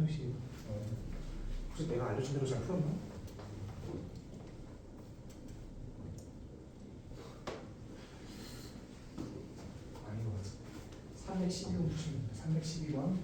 1000씩. 혹시 내가 알려준 대로 잘 풀었나? 아닌 것 같아. 312번 푸시면 312번.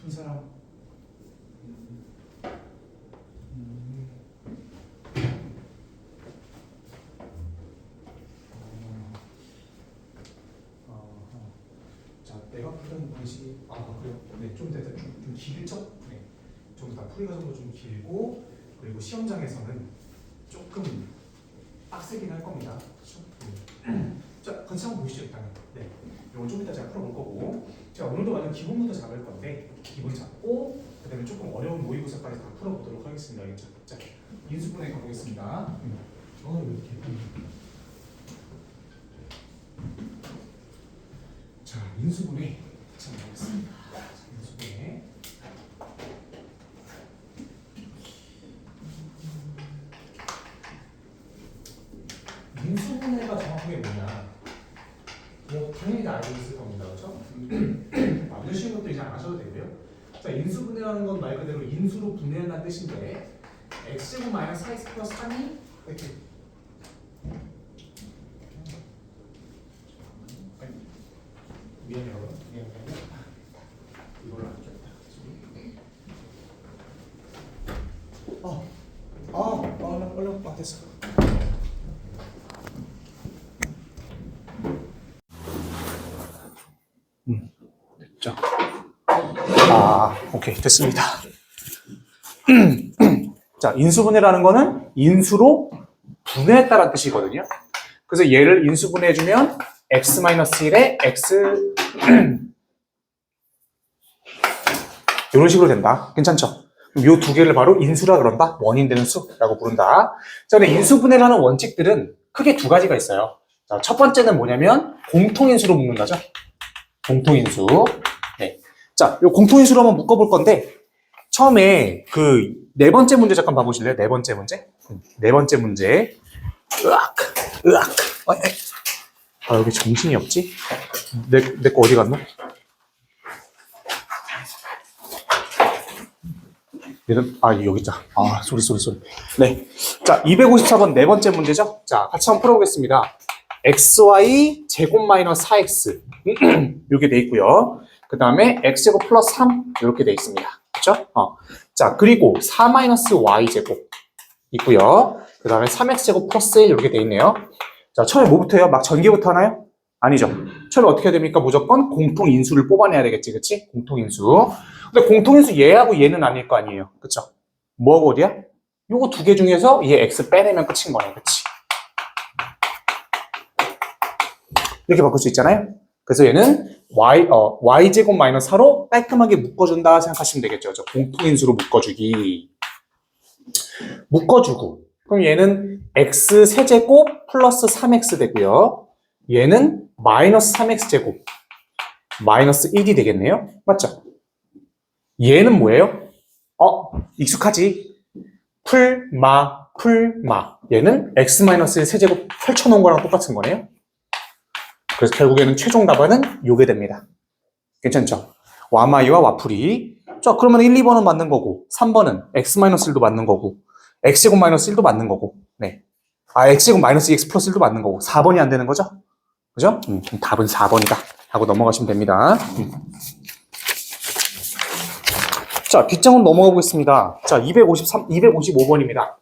푼 사람. 자, 내가 푸는 방식이 그래요. 네, 좀 길죠? 네, 좀 다 풀이 과정도 좀 길고 그리고 시험장에서는 조금 빡세긴 할 겁니다. 그렇죠? 자, 같이 한번 보시죠 일단은. 네, 이건 좀 이따 제가 풀어볼 거고. 자, 오늘도 완전 기본부터 잡을 건데 기본 잡고 그다음에 조금 어려운 모의고사까지 다 풀어보도록 하겠습니다. 알겠죠? 자, 인수분해 가보겠습니다. 왜 이렇게 자, 인수분해 같이 한번 보겠습니다. 인수분해. 인수분해가 정확하게 뭐냐? 뭐 당연히 다 알고 있을 겁니다, 그렇죠? 완전 쉬운 것도 이제 안 하셔도 되고요. 자, 인수분해라는 건 말 그대로 인수로 분해한다는 뜻인데 x제곱 마이너스 4x 플러스 3이 이렇게 미안해요. 이걸로 안 줬다. 얼른 됐어. 됐죠? 오케이, 됐습니다. 자, 인수분해라는 거는 인수로 분해했다는 뜻이거든요. 그래서 얘를 인수분해해주면 x-1에 x 이런 식으로 된다. 괜찮죠? 이 두 개를 바로 인수라 그런다. 원인 되는 수라고 부른다. 자, 근데 인수분해를 하는 원칙들은 크게 두 가지가 있어요. 자, 첫 번째는 뭐냐면 공통인수로 묶는다죠. 공통인수. 네. 자, 이 공통인수로 한번 묶어볼 건데 처음에 그 네 번째 문제 잠깐 봐보실래요? 네 번째 문제. 네 번째 문제. 여기 정신이 없지? 내 거 어디 갔노? 얘는 여기 있다. 소리. 네. 자, 254번 네 번째 문제죠? 자, 같이 한번 풀어보겠습니다. xy 제곱 마이너스 4x 이렇게 돼 있고요. 그 다음에 x제곱 플러스 3 이렇게 돼 있습니다. 그렇죠? 자, 그리고 4 마이너스 y제곱 있고요. 그 다음에 3x제곱 플러스 1 이렇게 돼 있네요. 자, 처음에 뭐부터 해요? 막 전개부터 하나요? 아니죠. 처음에 어떻게 해야 됩니까? 무조건 공통인수를 뽑아내야 되겠지, 그치? 공통인수. 근데 공통인수 얘하고 얘는 아닐 거 아니에요. 그쵸? 뭐하고 어디야? 요거 두 개 중에서 얘 x 빼내면 끝인 거네, 그치? 이렇게 바꿀 수 있잖아요? 그래서 얘는 y제곱 마이너스 4로 깔끔하게 묶어준다 생각하시면 되겠죠. 저 공통인수로 묶어주기. 묶어주고. 그럼 얘는 x 세제곱 플러스 3x 되고요. 얘는 마이너스 3x제곱 마이너스 1이 되겠네요. 맞죠? 얘는 뭐예요? 익숙하지? 풀마. 얘는 x 마이너스 1 세제곱 펼쳐놓은 거랑 똑같은 거네요. 그래서 결국에는 최종 답안은 요게 됩니다. 괜찮죠? 와마이와 와풀이. 자, 그러면 1, 2번은 맞는 거고 3번은 x-1도 맞는 거고 x제곱 마이너스 1도 맞는 거고 네. x제곱 마이너스 2x 플러스 1도 맞는 거고 4번이 안 되는 거죠? 그죠? 답은 4번이다 하고 넘어가시면 됩니다. 자, 뒷장으로 넘어가 보겠습니다. 자, 255번입니다.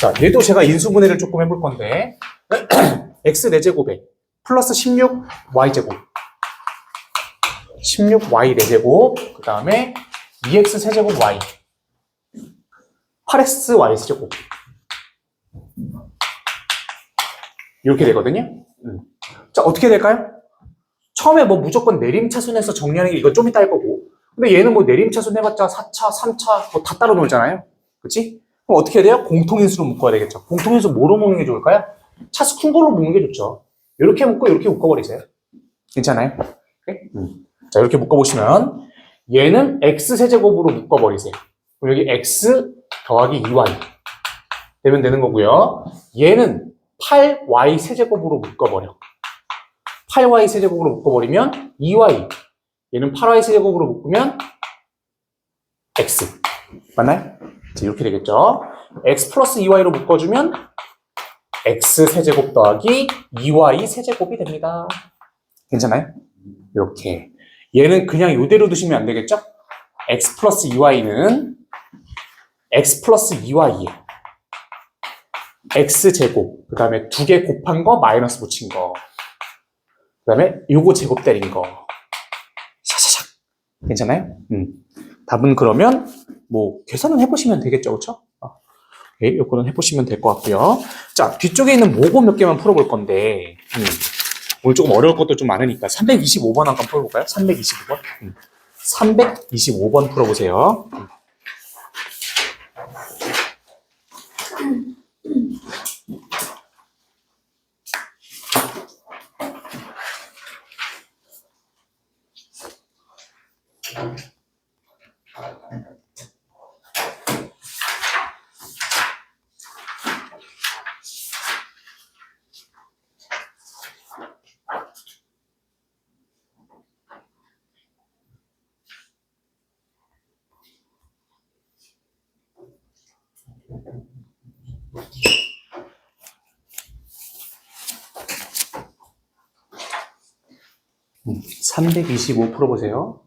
자, 얘도 제가 인수분해를 조금 해볼 건데 x 4제곱에 플러스 16y제곱 16y 4제곱 그 다음에 2x 세제곱 y 8xy 세제곱 이렇게 되거든요. 자, 어떻게 될까요? 처음에 뭐 무조건 내림차순에서 정리하는 게 이건 좀 이따 할 거고 근데 얘는 뭐 내림차순 해봤자 4차, 3차 뭐 다 따로 놀잖아요. 그치? 그럼 어떻게 해야 돼요? 공통인수로 묶어야 되겠죠. 공통인수 뭐로 묶는 게 좋을까요? 차수 큰 걸로 묶는 게 좋죠. 이렇게 묶고 이렇게 묶어버리세요. 괜찮아요? 네? 자, 이렇게 묶어보시면 얘는 x세제곱으로 묶어버리세요. 그럼 여기 x 더하기 2y 되면 되는 거고요. 얘는 8y 세제곱으로 묶어버려. 8y 세제곱으로 묶어버리면 2y 얘는 8y 세제곱으로 묶으면 x 맞나요? 자, 이렇게 되겠죠. x 플러스 2y로 묶어주면 x 세제곱 더하기 2y 세제곱이 됩니다. 괜찮아요? 이렇게 얘는 그냥 이대로 두시면 안 되겠죠? x 플러스 2y는 x 플러스 2y에 x제곱 그 다음에 2개 곱한 거 마이너스 붙인 거 그 다음에 요거 제곱 때린 거 샤샤샥 괜찮아요? 답은 그러면 뭐 계산은 해보시면 되겠죠, 그렇죠? 오케이, 요거는 해보시면 될 것 같고요. 자, 뒤쪽에 있는 모고 몇 개만 풀어볼 건데 오늘 조금 어려울 것도 좀 많으니까 325번 한번 풀어볼까요? 325번? 325번 풀어보세요. 음, 325 풀어보세요.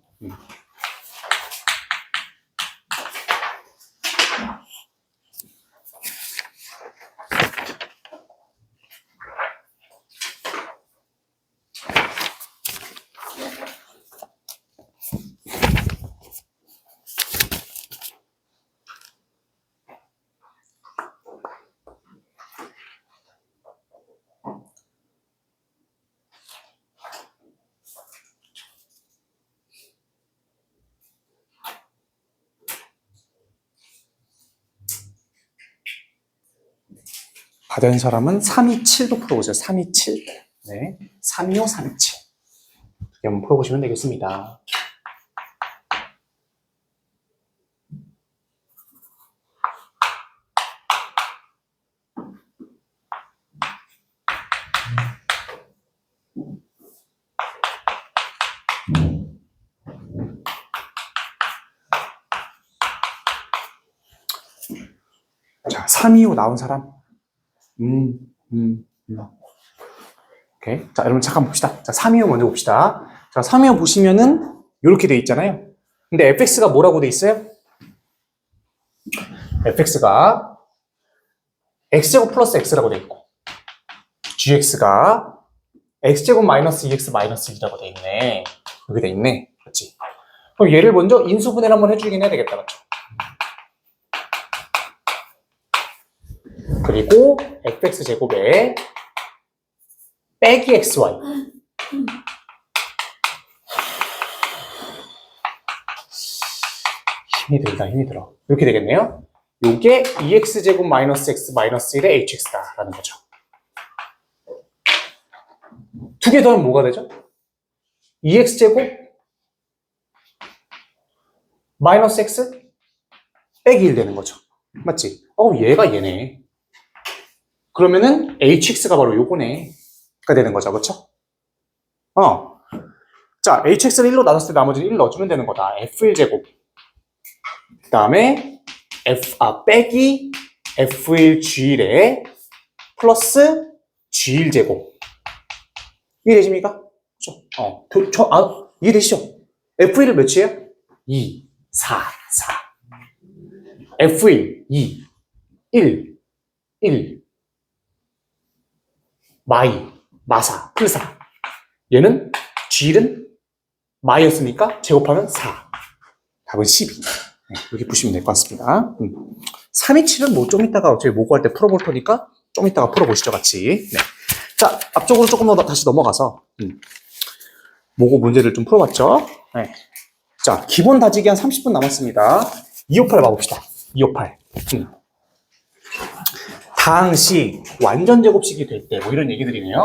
받은 사람은 327도 풀어보세요. 327. 네. 325, 327. 이렇게 한번 풀어보시면 되겠습니다. 자, 325 나온 사람. 오케이. 자, 여러분 잠깐 봅시다. 자, 325 먼저 봅시다. 자, 325 보시면은 이렇게 돼 있잖아요. 근데 fx가 뭐라고 돼 있어요? fx가 x제곱 플러스 x라고 돼 있고 gx가 x제곱 마이너스 2x 마이너스 2라고 돼 있네. 여기 돼 있네. 그렇지? 그럼 얘를 먼저 인수분해를 한번 해주긴 해야 되겠다. 맞죠? 그리고 fx제곱에 빼기 xy 힘이 들다 힘이 들어 이렇게 되겠네요. 요게 2x제곱 마이너스 x 마이너스 1의 hx다 라는 거죠. 두 개 더하면 뭐가 되죠? 2x제곱 마이너스 x 빼기 1 되는 거죠. 맞지? 얘가 얘네. 그러면은 hx가 바로 요거네. 가 되는 거죠. 그쵸? 자, hx를 1로 나눴을 때 나머지는 1 넣어주면 되는 거다. f1제곱. 그 다음에 빼기 f1g1에 플러스 g1제곱. 이해되십니까? 그쵸? 이해되시죠? f1을 몇이에요? 2, 4, 4. f1, 2, 1, 1. 마사, 플4. 얘는 G1은 마이였으니까 제곱하면 4. 답은 12. 네, 이렇게 보시면 될 것 같습니다. 327은 뭐 좀 이따가 저희 모고할 때 풀어볼 테니까 좀 이따가 풀어보시죠, 같이. 네. 자, 앞쪽으로 조금 더 다시 넘어가서 모고 문제를 좀 풀어봤죠. 네. 자, 기본 다지기 한 30분 남았습니다. 258 봐봅시다. 258. 다항식 완전 제곱식이 될 때 뭐 이런 얘기들이네요.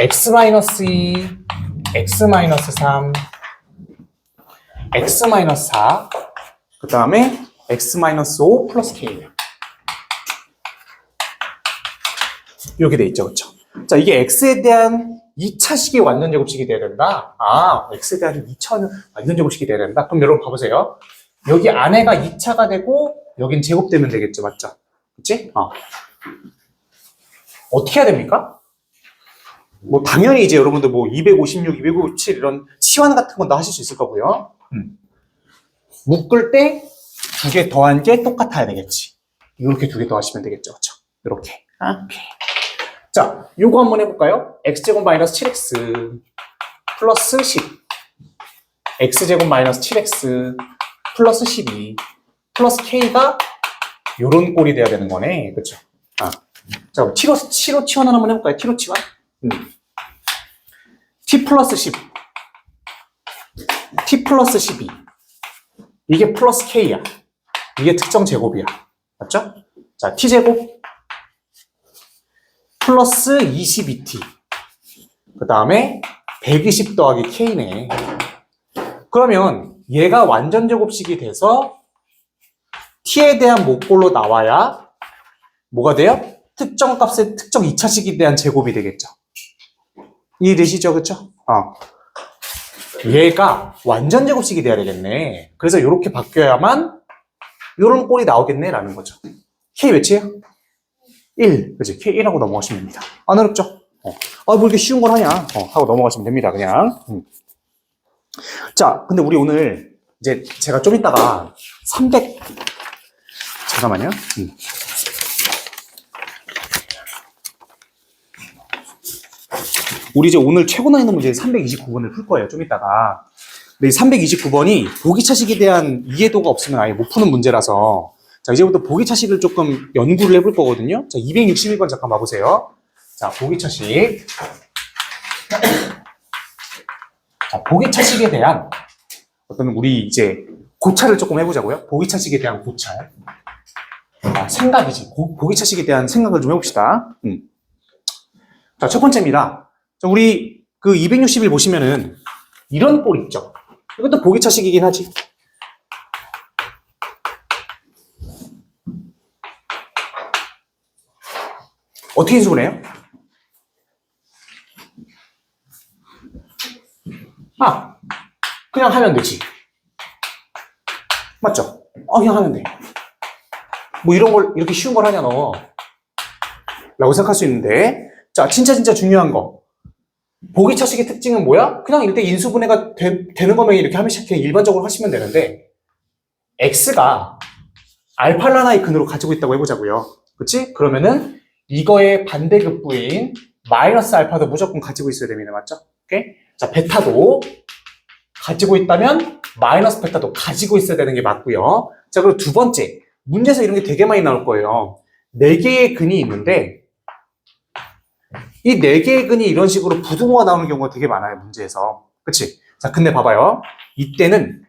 x-2, x-3, x-4, 그 다음에 x-5 플러스 k. 이렇게 돼 있죠, 그쵸? 자, 이게 x에 대한 2차식이 완전 제곱식이 돼야 된다. 아, x에 대한 2차는 완전 제곱식이 돼야 된다. 그럼 여러분 봐보세요. 여기 안에가 2차가 되고 여긴 제곱되면 되겠죠, 맞죠? 그치? 어떻게 해야 됩니까? 뭐 당연히 이제 여러분들 뭐 256, 257 이런 치환 같은 건 다 하실 수 있을 거고요. 묶을 때 두 개 더한 게 똑같아야 되겠지. 이렇게 두 개 더하시면 되겠죠, 그렇죠? 이렇게. 오케이. 자, 요거 한번 해볼까요? x제곱 마이너스 7x 플러스 10, x제곱 마이너스 7x 플러스 12 플러스 k가 요런 꼴이 돼야 되는 거네, 그렇죠? 자, t로 치환을 한번 해볼까요? t로 치환. t 플러스 10, t 플러스 12. 이게 플러스 k야. 이게 특정 제곱이야. 맞죠? 자, t제곱 플러스 22t. 그 다음에 120 더하기 k네. 그러면 얘가 완전 제곱식이 돼서 t에 대한 목골로 나와야 뭐가 돼요? 특정 값의 특정 2차식에 대한 제곱이 되겠죠. 이해되시죠? 그쵸? 얘가 완전 제곱식이 돼야 되겠네. 그래서 이렇게 바뀌어야만 이런 꼴이 나오겠네 라는 거죠. K 몇이에요? 1. 그치? K1하고 넘어가시면 됩니다. 안 어렵죠? 뭐 이렇게 쉬운 걸 하냐? 하고 넘어가시면 됩니다. 그냥. 자, 근데 우리 오늘 이제 제가 좀 이따가 300 잠깐만요. 우리 이제 오늘 최고 난이도 문제 329번을 풀 거예요. 좀 이따가. 근데 이 329번이 보기차식에 대한 이해도가 없으면 아예 못 푸는 문제라서 자, 이제부터 보기차식을 조금 연구를 해볼 거거든요. 자, 261번 잠깐 봐보세요. 자, 보기차식. 자, 보기차식에 대한 어떤 우리 이제 고찰을 조금 해보자고요. 보기차식에 대한 고찰. 생각이지. 보기차식에 대한 생각을 좀 해봅시다. 자, 첫 번째입니다. 자, 우리 그 261 보시면은 이런 꼴 있죠. 이것도 보기차식이긴 하지. 어떻게 인수분 해요? 그냥 하면 되지. 맞죠? 그냥 하면 돼. 뭐 이런 걸, 이렇게 쉬운 걸 하냐, 너. 라고 생각할 수 있는데. 자, 진짜 중요한 거. 보기차식의 특징은 뭐야? 그냥 일대 인수분해가 되는 거면 이렇게 하면 그냥 일반적으로 하시면 되는데, x가 알파를 하나의 근으로 가지고 있다고 해보자고요. 그치? 그러면은 이거의 반대급부인 마이너스 알파도 무조건 가지고 있어야 됩니다. 맞죠? 오케이? 자, 베타도 가지고 있다면 마이너스 베타도 가지고 있어야 되는 게 맞고요. 자, 그리고 두 번째. 문제에서 이런 게 되게 많이 나올 거예요. 4개의 근이 있는데 이 4개의 근이 이런 식으로 부등호가 나오는 경우가 되게 많아요. 문제에서. 그치? 자, 근데 봐봐요. 이때는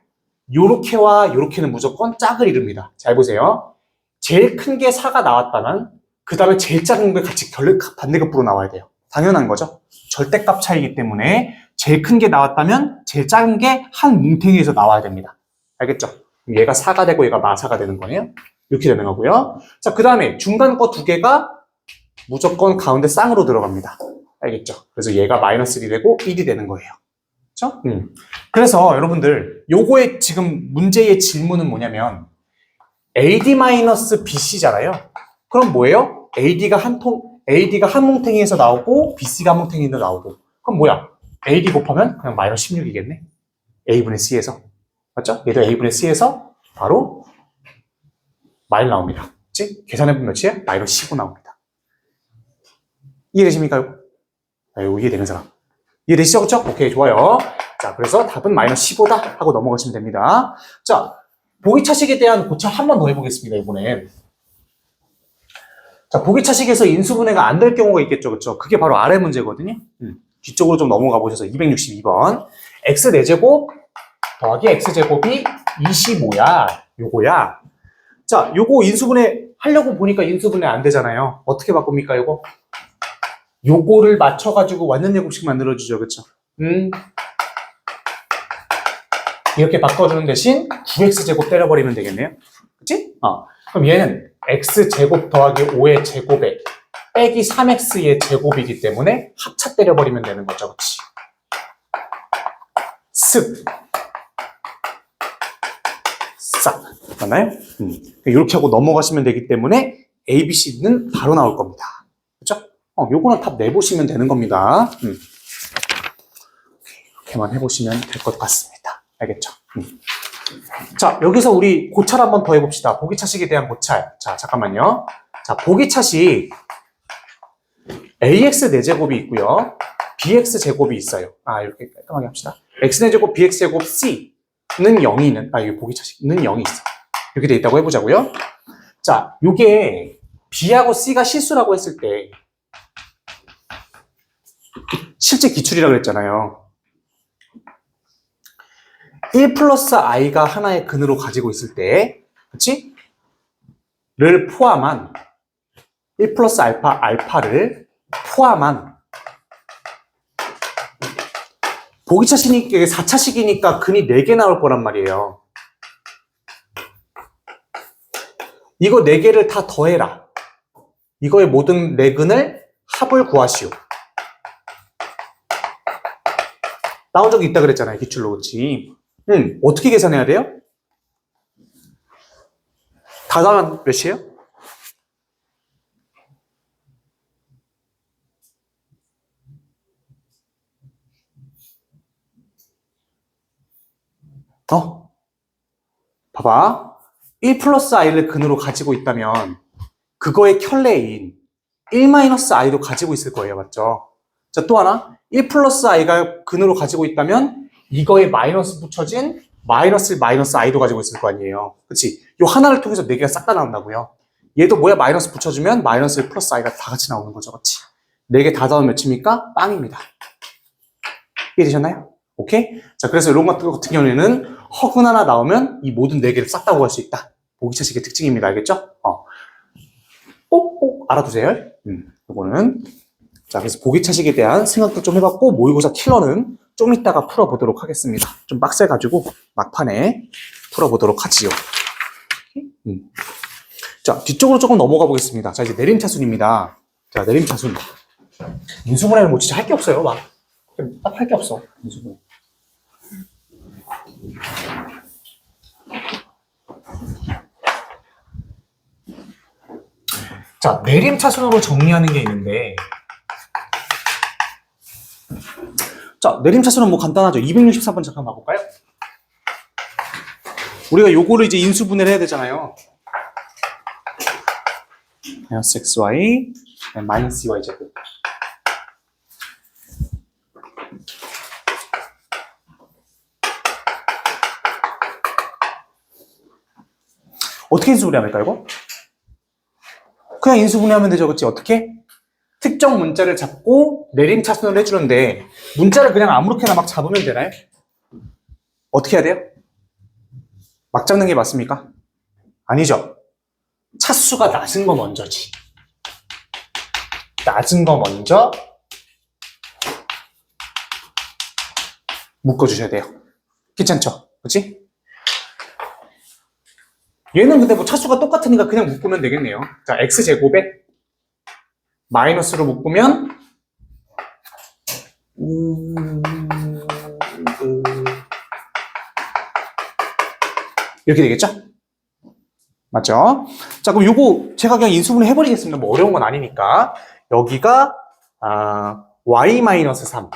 요렇게와 요렇게는 무조건 짝을 이룹니다. 잘 보세요. 제일 큰 게 4가 나왔다면 그 다음에 제일 작은 게 같이 반대급부로 나와야 돼요. 당연한 거죠. 절대값 차이기 때문에 제일 큰 게 나왔다면 제일 작은 게 한 뭉탱이에서 나와야 됩니다. 알겠죠? 얘가 4가 되고 얘가 마사가 되는 거네요. 이렇게 되는 거고요. 자, 그 다음에 중간 거 2개가 무조건 가운데 쌍으로 들어갑니다. 알겠죠? 그래서 얘가 마이너스 1이 되고 1이 되는 거예요. 그렇죠? 그래서 여러분들 요거의 지금 문제의 질문은 뭐냐면 AD-BC잖아요. 그럼 뭐예요? AD가 한 뭉탱이에서 나오고 BC가 한 뭉탱이에서 나오고 그럼 뭐야? AD 곱하면 그냥 마이너스 16이겠네. A분의 C에서. 맞죠? 얘도 A분의 C에서 바로 마일 나옵니다. 그치? 계산해보면 몇이에요? 마이너스 15 나옵니다. 이해되십니까? 이거 이해되는 사람. 이해되시죠? 그쵸? 오케이, 좋아요. 자, 그래서 답은 마이너스 15다 하고 넘어가시면 됩니다. 자, 보기차식에 대한 고찰 한 번 더 해보겠습니다, 이번엔. 자, 보기차식에서 인수분해가 안 될 경우가 있겠죠, 그쵸? 그게 바로 아래 문제거든요. 뒤쪽으로 좀 넘어가 보셔서 262번. x 4제곱 더하기 x제곱이 25야. 요거야. 자, 요거 인수분해 하려고 보니까 인수분해 안 되잖아요. 어떻게 바꿉니까, 요거? 요거를 맞춰가지고 완전 제곱식 만들어주죠, 그쵸? 이렇게 바꿔주는 대신 9x제곱 때려버리면 되겠네요. 그치? 그럼 얘는 x제곱 더하기 5의 제곱에 빼기 3x의 제곱이기 때문에 합차 때려버리면 되는 거죠, 그치? 습. 싹. 맞나요? 이렇게 하고 넘어가시면 되기 때문에 A, B, C는 바로 나올 겁니다. 그쵸? 요거는 답 내보시면 되는 겁니다. 이렇게만 해보시면 될 것 같습니다. 알겠죠? 자, 여기서 우리 고찰 한번 더 해봅시다. 보기차식에 대한 고찰. 자, 잠깐만요. 자, 보기차식 AX 4제곱이 있고요. BX 제곱이 있어요. 이렇게 깔끔하게 합시다. X 4제곱, BX 제곱, C는 0이 있는, 이게 보기차식는 0이 있어. 이렇게 돼 있다고 해보자고요. 자, 요게 B하고 C가 실수라고 했을 때 실제 기출이라고 그랬잖아요. 1 플러스 i가 하나의 근으로 가지고 있을 때, 그치? 를 포함한 1 플러스 알파를 포함한 보기차식이니까 4차식이니까 근이 4개 나올 거란 말이에요. 이거 4개를 다 더해라. 이거의 모든 4근을 합을 구하시오. 나온 적이 있다 그랬잖아요. 기출로. 그치? 어떻게 계산해야 돼요? 다 더하면 몇이에요? 봐봐. 1 플러스 i를 근으로 가지고 있다면 그거의 켤레인 1 마이너스 i도 가지고 있을 거예요. 맞죠? 자, 또 하나. 1 플러스 i가 근으로 가지고 있다면 이거에 마이너스 붙여진 마이너스 i도 가지고 있을 거 아니에요. 그치? 요 하나를 통해서 4개가 싹 다 나온다고요. 얘도 뭐야? 마이너스 붙여주면 마이너스 플러스 i가 다 같이 나오는 거죠. 그치? 4개 다 더하면 몇입니까? 빵입니다. 이해되셨나요? 오케이? 자, 그래서 이런 것 같은 경우에는 허근 하나 나오면 이 모든 4개를 싹 다 구할 수 있다. 보기차식의 특징입니다. 알겠죠? 꼭 알아두세요. 요거는. 자, 그래서 보기차식에 대한 생각도 좀 해봤고, 모의고사 킬러는 좀 이따가 풀어보도록 하겠습니다. 좀 빡세가지고 막판에 풀어보도록 하지요. 자, 뒤쪽으로 조금 넘어가 보겠습니다. 자, 이제 내림차순입니다. 자, 내림차순. 인수분해는 뭐 진짜 할 게 없어요. 막. 딱 할 게 없어. 인수분해. 자, 내림차순으로 정리하는 게 있는데, 자, 내림차순은 뭐 간단하죠. 263번 잠깐 봐볼까요? 우리가 요거를 이제 인수분해를 해야 되잖아요. 마이너스 xy, 마이너스 2y 제곱. 어떻게 인수분해합니까, 이거? 그냥 인수분해하면 되죠, 그치? 어떻게? 특정 문자를 잡고 내림차순을 해주는데 문자를 그냥 아무렇게나 막 잡으면 되나요? 어떻게 해야 돼요? 막 잡는 게 맞습니까? 아니죠. 차수가 낮은 거 먼저지. 낮은 거 먼저 묶어주셔야 돼요. 괜찮죠? 그치? 얘는 근데 뭐 차수가 똑같으니까 그냥 묶으면 되겠네요. 자, x제곱에 마이너스로 묶으면 이렇게 되겠죠? 맞죠? 자, 그럼 요거 제가 그냥 인수분해 해버리겠습니다. 뭐 어려운 건 아니니까. 여기가 y-3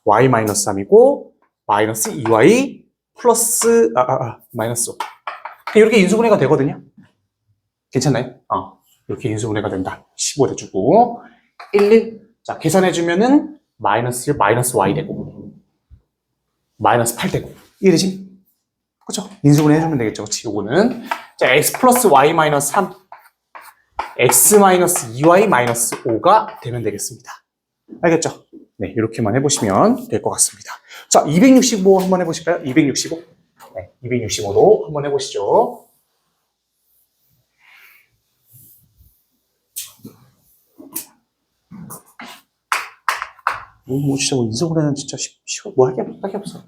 y-3이고 마이너스 2y 플러스 마이너스 이렇게 인수분해가 되거든요. 괜찮나요? 이렇게 인수분해가 된다. 15 해주고 1, 1. 자, 계산해주면은 마이너스 1, 마이너스 y 되고 마이너스 8 되고 이해되지? 그쵸? 인수분해 해주면 되겠죠. 그치? 요거는 자, x 플러스 y 마이너스 3 x 마이너스 2y 마이너스 5가 되면 되겠습니다. 알겠죠? 네, 이렇게만 해보시면 될 것 같습니다. 자, 265 한번 해보실까요? 265. 네, 265도 한번 해보시죠. 진짜 인수분해는 진짜 쉬워. 뭐 할 게 딱히 없어.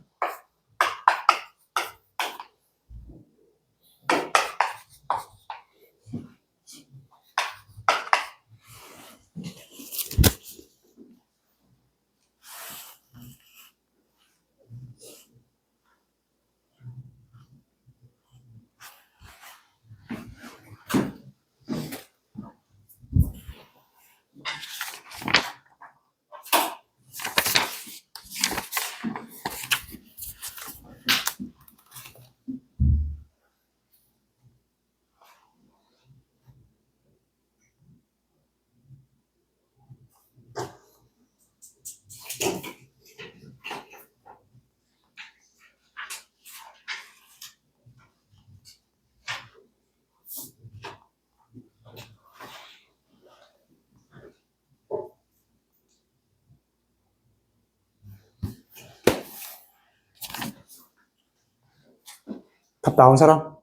답 나온 사람?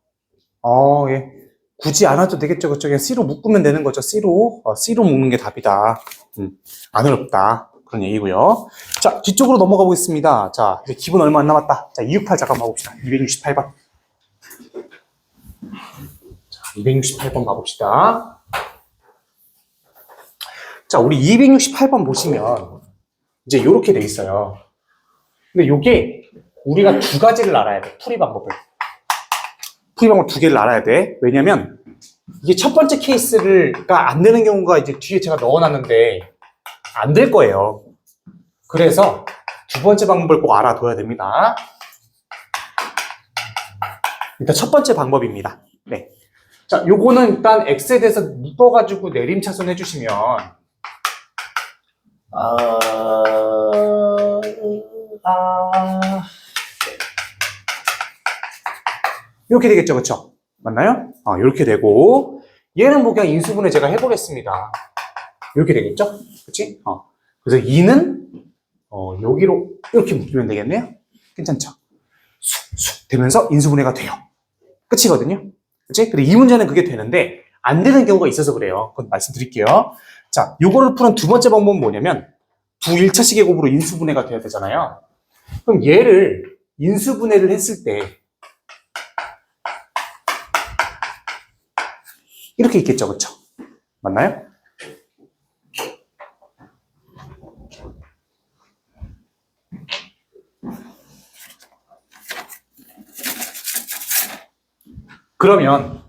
예. 굳이 안 와도 되겠죠. 그쵸? 그냥 C로 묶으면 되는 거죠. C로. C로 묶는 게 답이다. 안 어렵다. 그런 얘기고요. 자, 뒤쪽으로 넘어가 보겠습니다. 자, 이제 기본 얼마 안 남았다. 자, 268 잠깐 봐봅시다. 268번. 자, 268번 봐봅시다. 자, 우리 268번 보시면 이제 이렇게 돼 있어요. 근데 이게 우리가 두 가지를 알아야 돼. 풀이 방법 두 개를 알아야 돼. 왜냐면 이게 첫 번째 케이스가 안 되는 경우가 이제 뒤에 제가 넣어놨는데 안 될 거예요. 그래서 두 번째 방법을 꼭 알아둬야 됩니다. 일단 첫 번째 방법입니다. 네. 자, 요거는 일단 X에 대해서 묶어가지고 내림차순 해주시면 이렇게 되겠죠, 그쵸? 맞나요? 이렇게 되고 얘는 뭐 그냥 인수분해 제가 해보겠습니다. 이렇게 되겠죠? 그치? 그래서 2는 여기로 이렇게 묶이면 되겠네요. 괜찮죠? 쑥쑥 되면서 인수분해가 돼요. 끝이거든요. 그치? 근데 이 문제는 그게 되는데 안 되는 경우가 있어서 그래요. 그건 말씀드릴게요. 자, 요거를 푸는 두 번째 방법은 뭐냐면 두 1차식의 곱으로 인수분해가 돼야 되잖아요. 그럼 얘를 인수분해를 했을 때 이렇게 있겠죠, 그쵸? 맞나요? 그러면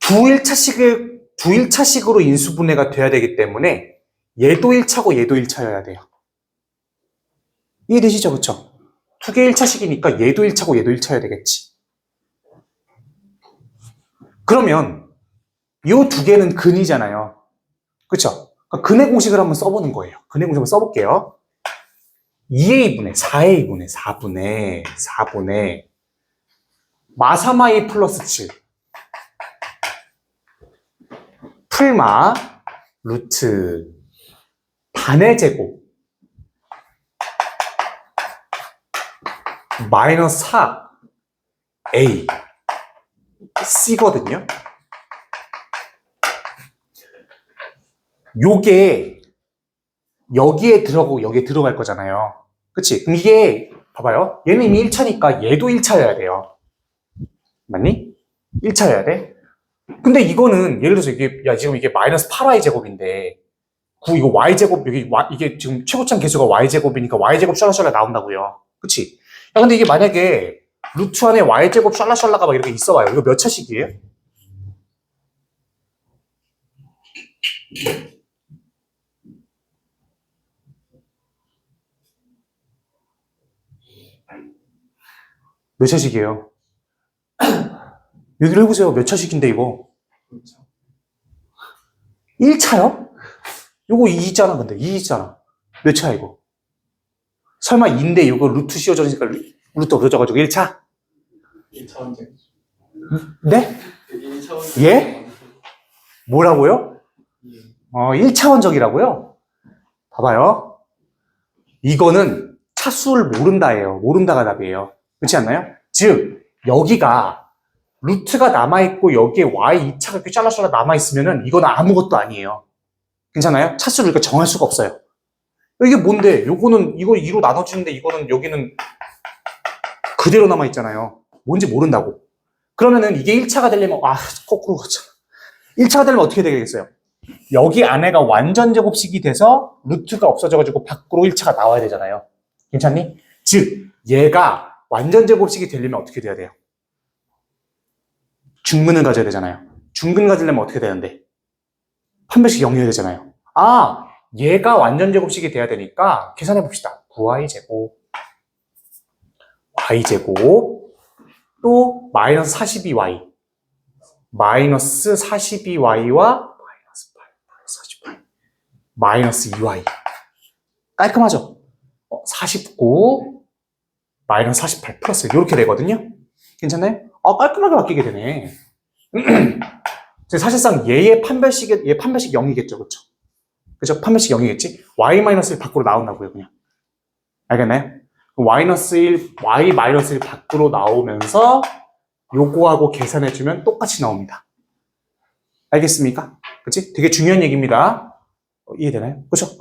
두 1차식으로 인수분해가 돼야 되기 때문에 얘도 1차고 얘도 1차여야 돼요. 이해되시죠? 그쵸? 두 개 1차식이니까 얘도 1차고 얘도 1차여야 되겠지. 그러면 이 두 개는 근이잖아요. 그쵸? 그러니까 근의 공식을 한번 써보는 거예요. 근의 공식 한번 써볼게요. 2a분의 4a분의 4분의 마사마이 플러스 7 풀마 루트 반의 제곱 마이너스 4a c거든요. 요게 여기에 들어가고 여기에 들어갈 거잖아요. 그치? 그럼 이게 봐봐요. 얘는 이미 1차니까 얘도 1차여야 돼요. 맞니? 1차여야 돼. 근데 이거는 예를 들어서 이게 지금 이게 마이너스 8y 제곱인데 이거 y 제곱 여기 이게 지금 최고점 개수가 y 제곱이니까 y 제곱 샬라샬라 나온다고요. 그치? 야 근데 이게 만약에 루트 안에 y 제곱 샬라샬라가 막 이렇게 있어봐요. 이거 몇 차식이에요? 몇 차식이에요? 여기를 해보세요. 몇 차식인데, 이거? 그렇죠. 1차요? 요거 2잖아, 근데. 2잖아. 몇 차야, 이거? 설마 2인데 이거 루트 씌워져니까 루트 그려져가지고 1차? 1차원적. 네? 1차원적. 예? 뭐라고요? 1차원적이라고요? 봐봐요. 이거는 차수를 모른다예요. 모른다가 답이에요. 그렇지 않나요? 즉, 여기가 루트가 남아있고 여기에 y 2차가 이렇게 잘라잘라 남아있으면은 이거는 아무것도 아니에요. 괜찮아요? 차수를 이렇게 정할 수가 없어요. 이게 뭔데? 요거는 이거 2로 나눠지는데 이거는 여기는 그대로 남아있잖아요. 뭔지 모른다고. 그러면은 이게 1차가 되려면 거꾸로 가자. 1차가 되려면 어떻게 되겠어요? 여기 안에가 완전 제곱식이 돼서 루트가 없어져가지고 밖으로 1차가 나와야 되잖아요. 괜찮니? 즉, 얘가 완전 제곱식이 되려면 어떻게 돼야 돼요? 중근을 가져야 되잖아요. 중근 가지려면 어떻게 되는데? 판별식 0이어야 되잖아요. 얘가 완전 제곱식이 돼야 되니까 계산해 봅시다. 9y제곱, y제곱, 또 마이너스 42y, 마이너스 42y와 마이너스 8 플러스 48, 마이너스 2y. 깔끔하죠? 49, 마이너스 48 플러스 이렇게 되거든요. 괜찮나요? 깔끔하게 바뀌게 되네. 사실상 얘 판별식 0이겠죠, 그쵸? 그죠? 판별식 0이겠지? y-1 밖으로 나온다고요, 그냥. 알겠나요? y-1 밖으로 나오면서 요거하고 계산해주면 똑같이 나옵니다. 알겠습니까? 그치? 되게 중요한 얘기입니다. 이해되나요? 그쵸?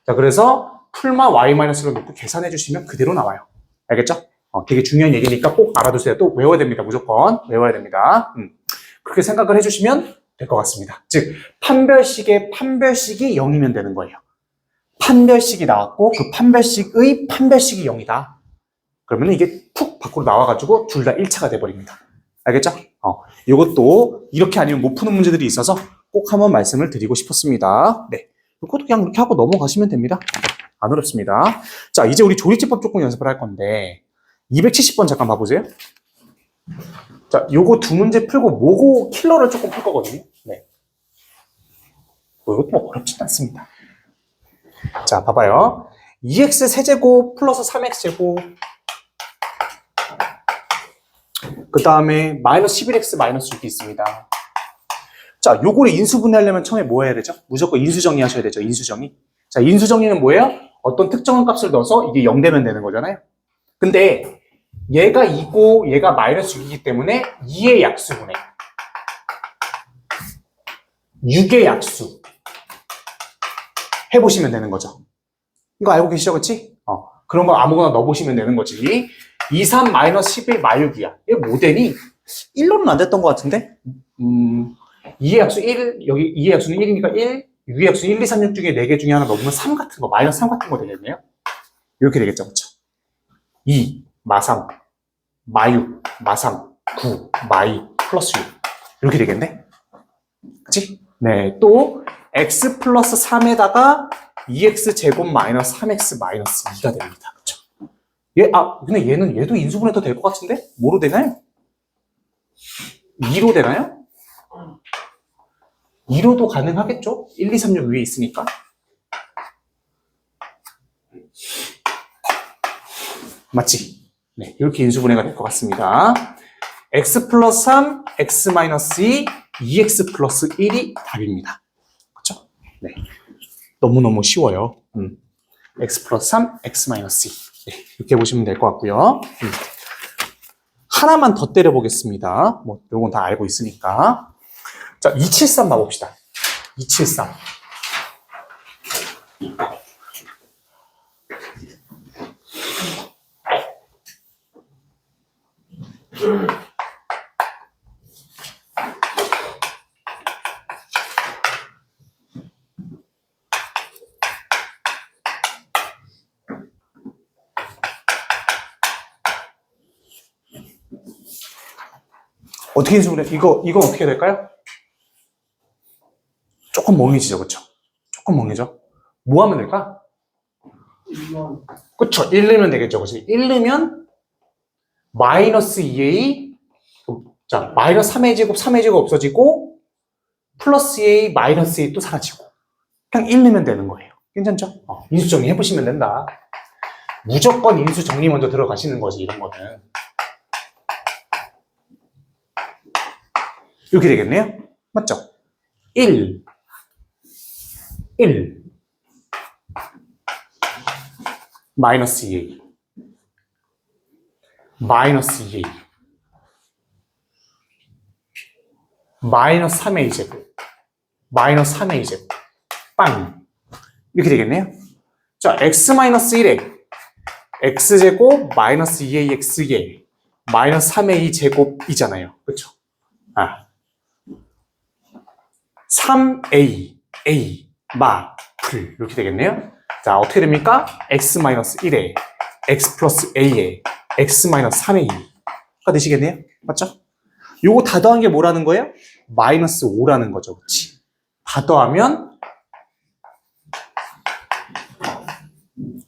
자, 그래서 풀마 y-를 놓고 계산해주시면 그대로 나와요. 알겠죠? 되게 중요한 얘기니까 꼭 알아두세요. 또 외워야 됩니다. 무조건 외워야 됩니다. 그렇게 생각을 해주시면 될 것 같습니다. 즉, 판별식이 0이면 되는 거예요. 판별식이 나왔고 그 판별식의 판별식이 0이다. 그러면 이게 푹 밖으로 나와가지고 둘 다 1차가 돼버립니다. 알겠죠? 이것도 이렇게 아니면 못 푸는 문제들이 있어서 꼭 한번 말씀을 드리고 싶었습니다. 네, 이것도 그냥 이렇게 하고 넘어가시면 됩니다. 안 어렵습니다. 자, 이제 우리 조리제법 조금 연습을 할 건데 270번 잠깐 봐보세요. 자, 요거 두 문제 풀고 모고 킬러를 조금 풀 거거든요. 네. 이것도 어렵진 않습니다. 자, 봐봐요. 2x 세제곱 플러스 3x제곱 그 다음에 마이너스 11x 마이너스 6이 있습니다. 자, 요거를 인수분해하려면 처음에 뭐 해야 되죠? 무조건 인수정리 하셔야 되죠. 인수정리. 자, 인수정리는 뭐예요? 어떤 특정한 값을 넣어서 이게 0 되면 되는 거잖아요. 근데 얘가 2고 얘가 마이너스 6이기 때문에 2의 약수분해 6의 약수 해보시면 되는 거죠. 이거 알고 계시죠? 그치? 그런 거 아무거나 넣어보시면 되는 거지. 2, 3, 마이너스 11, 마육이야. 이게 모델이 1로는 안 됐던 것 같은데? 2의 약수 1, 여기 2의 약수는 1이니까 1, 6의 약수는 1, 2, 3, 6 중에 4개 중에 하나 넣으면 3 같은 거, 마이너스 3 같은 거 되겠네요? 이렇게 되겠죠, 그쵸? 2, 마3, 마6, 마3, 9, 마2, 플러스 6. 이렇게 되겠네? 그치? 네, 또 x 플러스 3에다가 2x 제곱 마이너스 3x 마이너스 2가 됩니다. 그쵸? 근데 얘도 인수분해도 될 것 같은데? 뭐로 되나요? 2로 되나요? 2로도 가능하겠죠? 1, 2, 3, 6 위에 있으니까. 맞지? 네, 이렇게 인수분해가 될 것 같습니다. x 플러스 3, x 마이너스 2, 2x 플러스 1이 답입니다. 그렇죠? 네, 너무너무 쉬워요. x 플러스 3, x 마이너스 2. 네, 이렇게 보시면 될 것 같고요. 하나만 더 때려보겠습니다. 뭐 요건 다 알고 있으니까. 자, 273 봐봅시다. 273. 어떻게 인수분해? 이거 어떻게 될까요? 조금 멍해지죠, 그쵸? 조금 멍해져. 뭐 하면 될까? 1번. 그쵸? 1 넣으면 되겠죠, 그치? 1 넣으면 마이너스 2a 자, 마이너스 3a 제곱, 3a 제곱 없어지고 플러스 a, 마이너스 a 또 사라지고 그냥 1 넣으면 되는 거예요. 괜찮죠? 인수 정리 해보시면 된다. 무조건 인수 정리 먼저 들어가시는 거지, 이런 거는. 이렇게 되겠네요? 맞죠? 1 마이너스 2a 마이너스 2a 마이너스 3a 제곱 마이너스 3a 제곱 빵 이렇게 되겠네요? 자, x 마이너스 1에 x제곱 마이너스 2ax에 마이너스 3a 제곱이잖아요. 그쵸? 3a, a, 마, 풀 이렇게 되겠네요. 자, 어떻게 됩니까? x 마이너스 1에 x 플러스 a에 x 마이너스 3a가 되시겠네요. 맞죠? 요거 다 더한 게 뭐라는 거예요? 마이너스 5라는 거죠. 그치? 다 더하면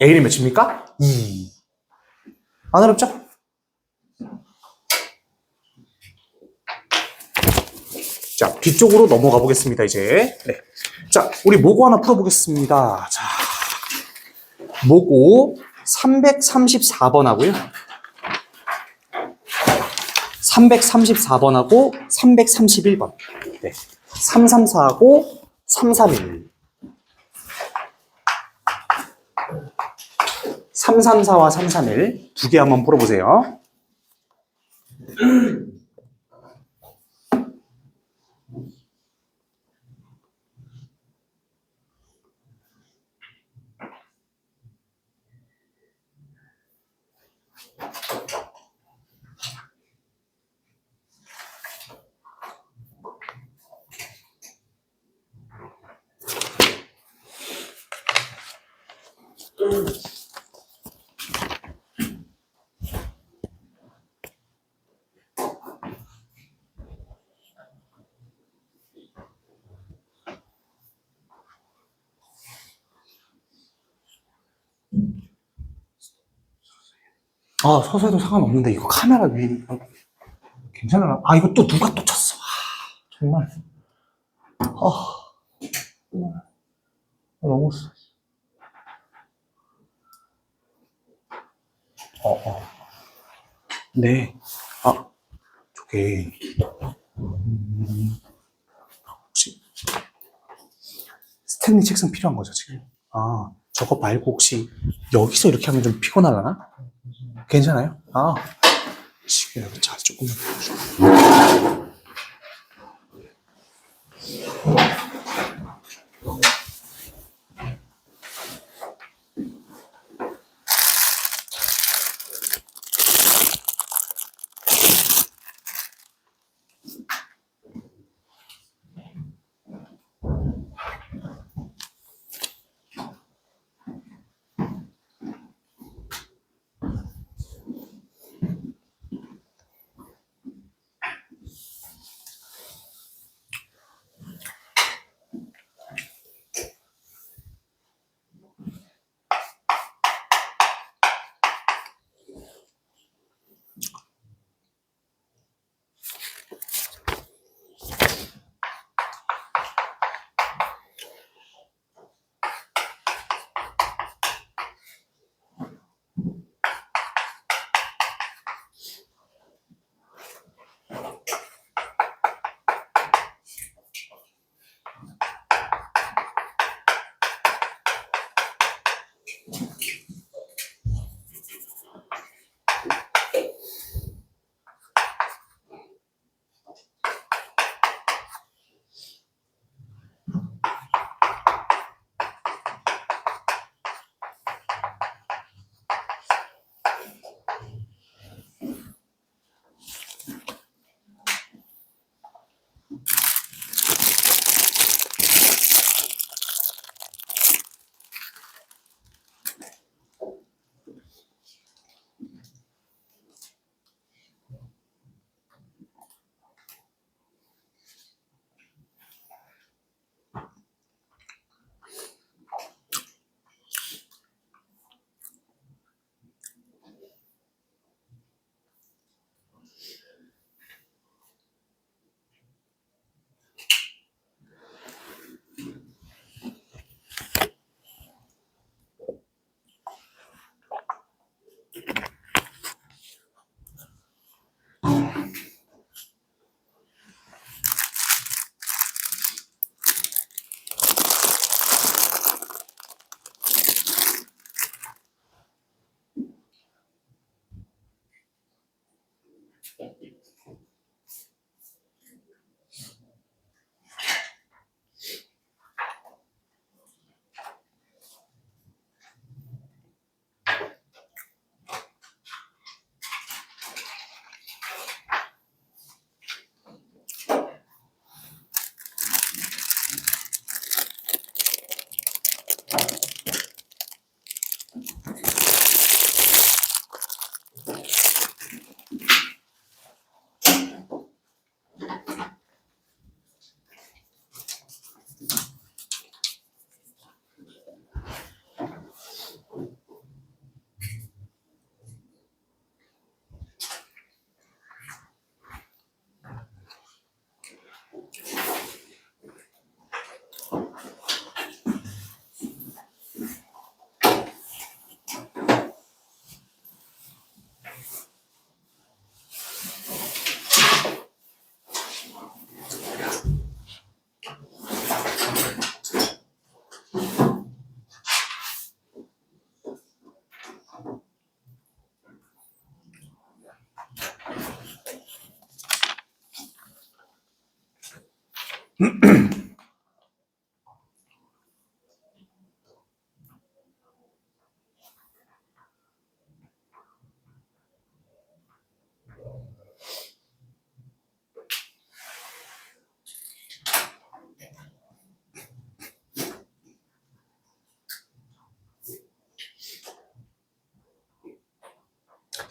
a는 몇입니까? 2. 안 어렵죠? 자, 뒤쪽으로 넘어가 보겠습니다, 이제. 네. 자, 우리 모고 하나 풀어보겠습니다. 자, 모고 334번 하고요. 334번하고 331번. 네. 334하고 331. 334와 331 두 개 한번 풀어보세요. 서서 해도 상관없는데 이거 카메라 위에 괜찮아? 이거 또 누가 또 쳤어? 정말. 너무 써. 네. 저게 혹시 스탠리 책상 필요한 거죠 지금? 저거 말고 혹시 여기서 이렇게 하면 좀 피곤하려나? 괜찮아요? 지금 여기 자 조금만 보여줘.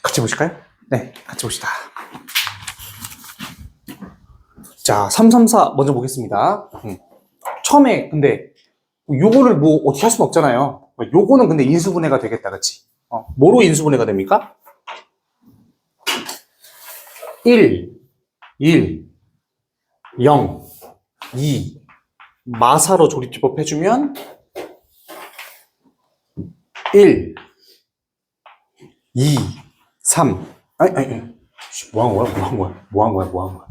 같이 보실까요? 네, 같이 봅시다. 자, 334 먼저 보겠습니다. 처음에 근데 요거를 뭐 어떻게 할 수는 없잖아요. 요거는 근데 인수분해가 되겠다, 그치? 뭐로 인수분해가 됩니까? 1, 0, 2 마사로 조립집법 해주면 1, 2, 3 아니 뭐 한 거야?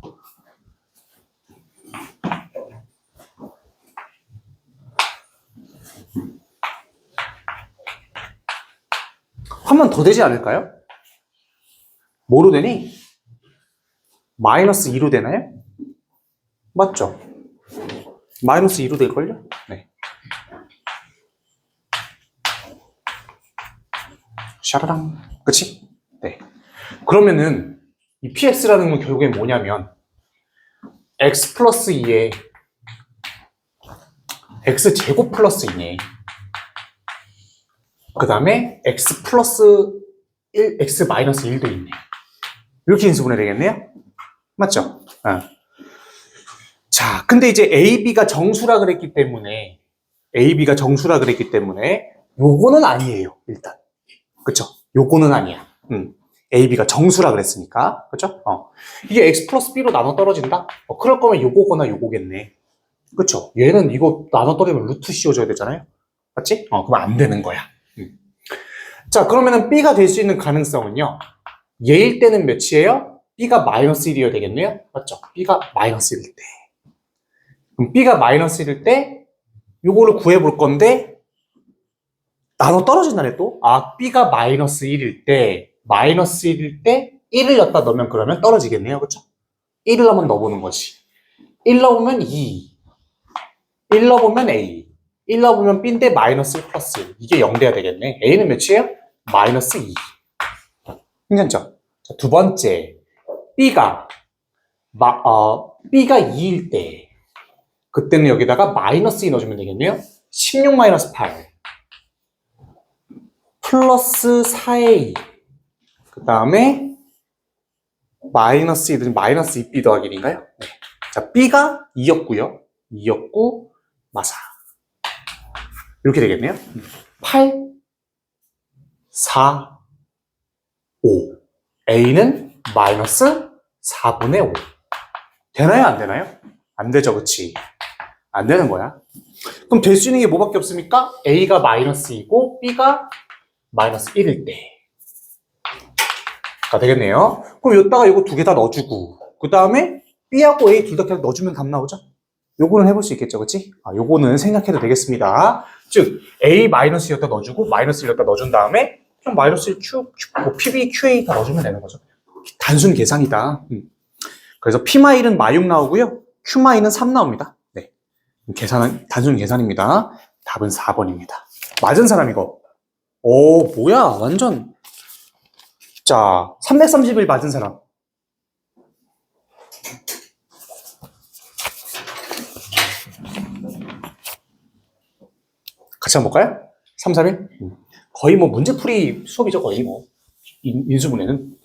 한 번 더 되지 않을까요? 뭐로 되니? 마이너스 2로 되나요? 맞죠? 마이너스 2로 될걸요? 네. 샤라랑. 그치? 네. 그러면은 이 px라는 건 결국엔 뭐냐면 x 플러스 2에 x 제곱 플러스 2네. 그 다음에 x 플러스 1, x 마이너스 1도 있네. 이렇게 인수분해 되겠네요? 맞죠? 자, 근데 이제 AB가 정수라 그랬기 때문에 요거는 아니에요, 일단. 그쵸? 요거는 아니야. AB가 정수라 그랬으니까. 그쵸? 이게 x 플러스 b로 나눠 떨어진다? 그럴 거면 요거거나 요거겠네. 그쵸? 얘는 이거 나눠 떨어지면 루트 씌워줘야 되잖아요? 맞지? 그럼 안 되는 거야. 자, 그러면은 b가 될 수 있는 가능성은요. 얘일 때는 몇이에요? b가 마이너스 1이어야 되겠네요? 맞죠? b가 마이너스 1일 때. 그럼 b가 마이너스 1일 때 요거를 구해볼 건데 나눠 떨어진다네 또? b가 마이너스 1일 때 1을 여기다 넣으면 그러면 떨어지겠네요. 그쵸? 1을 한번 넣어보는 거지. 1 넣으면 2, 1 넣어보면 A, 1 넣어보면 B인데 마이너스 1 플러스 1. 이게 0 돼야 되겠네. A는 몇이에요? 마이너스 2. 괜찮죠? 자, 두 번째, B가 2일 때 그때는 여기다가 마이너스 2 넣어주면 되겠네요. 16 마이너스 8 플러스 4A 그 다음에 마이너스 2는 마이너스 2B 더하기 1인가요? 네. 자, B가 2였고요. 2였고 마사 이렇게 되겠네요. 8, 4, 5 A는 마이너스 4분의 5 되나요? 안 되나요? 안 되죠, 그치? 안 되는 거야. 그럼 될 수 있는 게 뭐밖에 없습니까? A가 마이너스 2고 B가 마이너스 1일 때가 되겠네요. 그럼 여기다가 이거 두 개 다 넣어주고 그 다음에 B하고 A 둘 다 그냥 넣어주면 답 나오죠? 요거는 해볼 수 있겠죠, 그치? 요거는 생각해도 되겠습니다. 즉 A 마이너스 여기다 넣어주고 마이너스 1 여기다 넣어준 다음에 그냥 마이너스 1 Q, 뭐 PB, QA 다 넣어주면 되는 거죠. 단순 계산이다. 그래서 P-는 마육 나오고요. Q-는 3 나옵니다. 네. 계산은 단순 계산입니다. 답은 4번입니다. 맞은 사람 이거. 오, 뭐야, 완전. 자, 331 맞은 사람. 같이 한번 볼까요? 3, 3, 1? 거의 뭐 문제풀이 수업이죠, 거의 뭐. 인수분해는.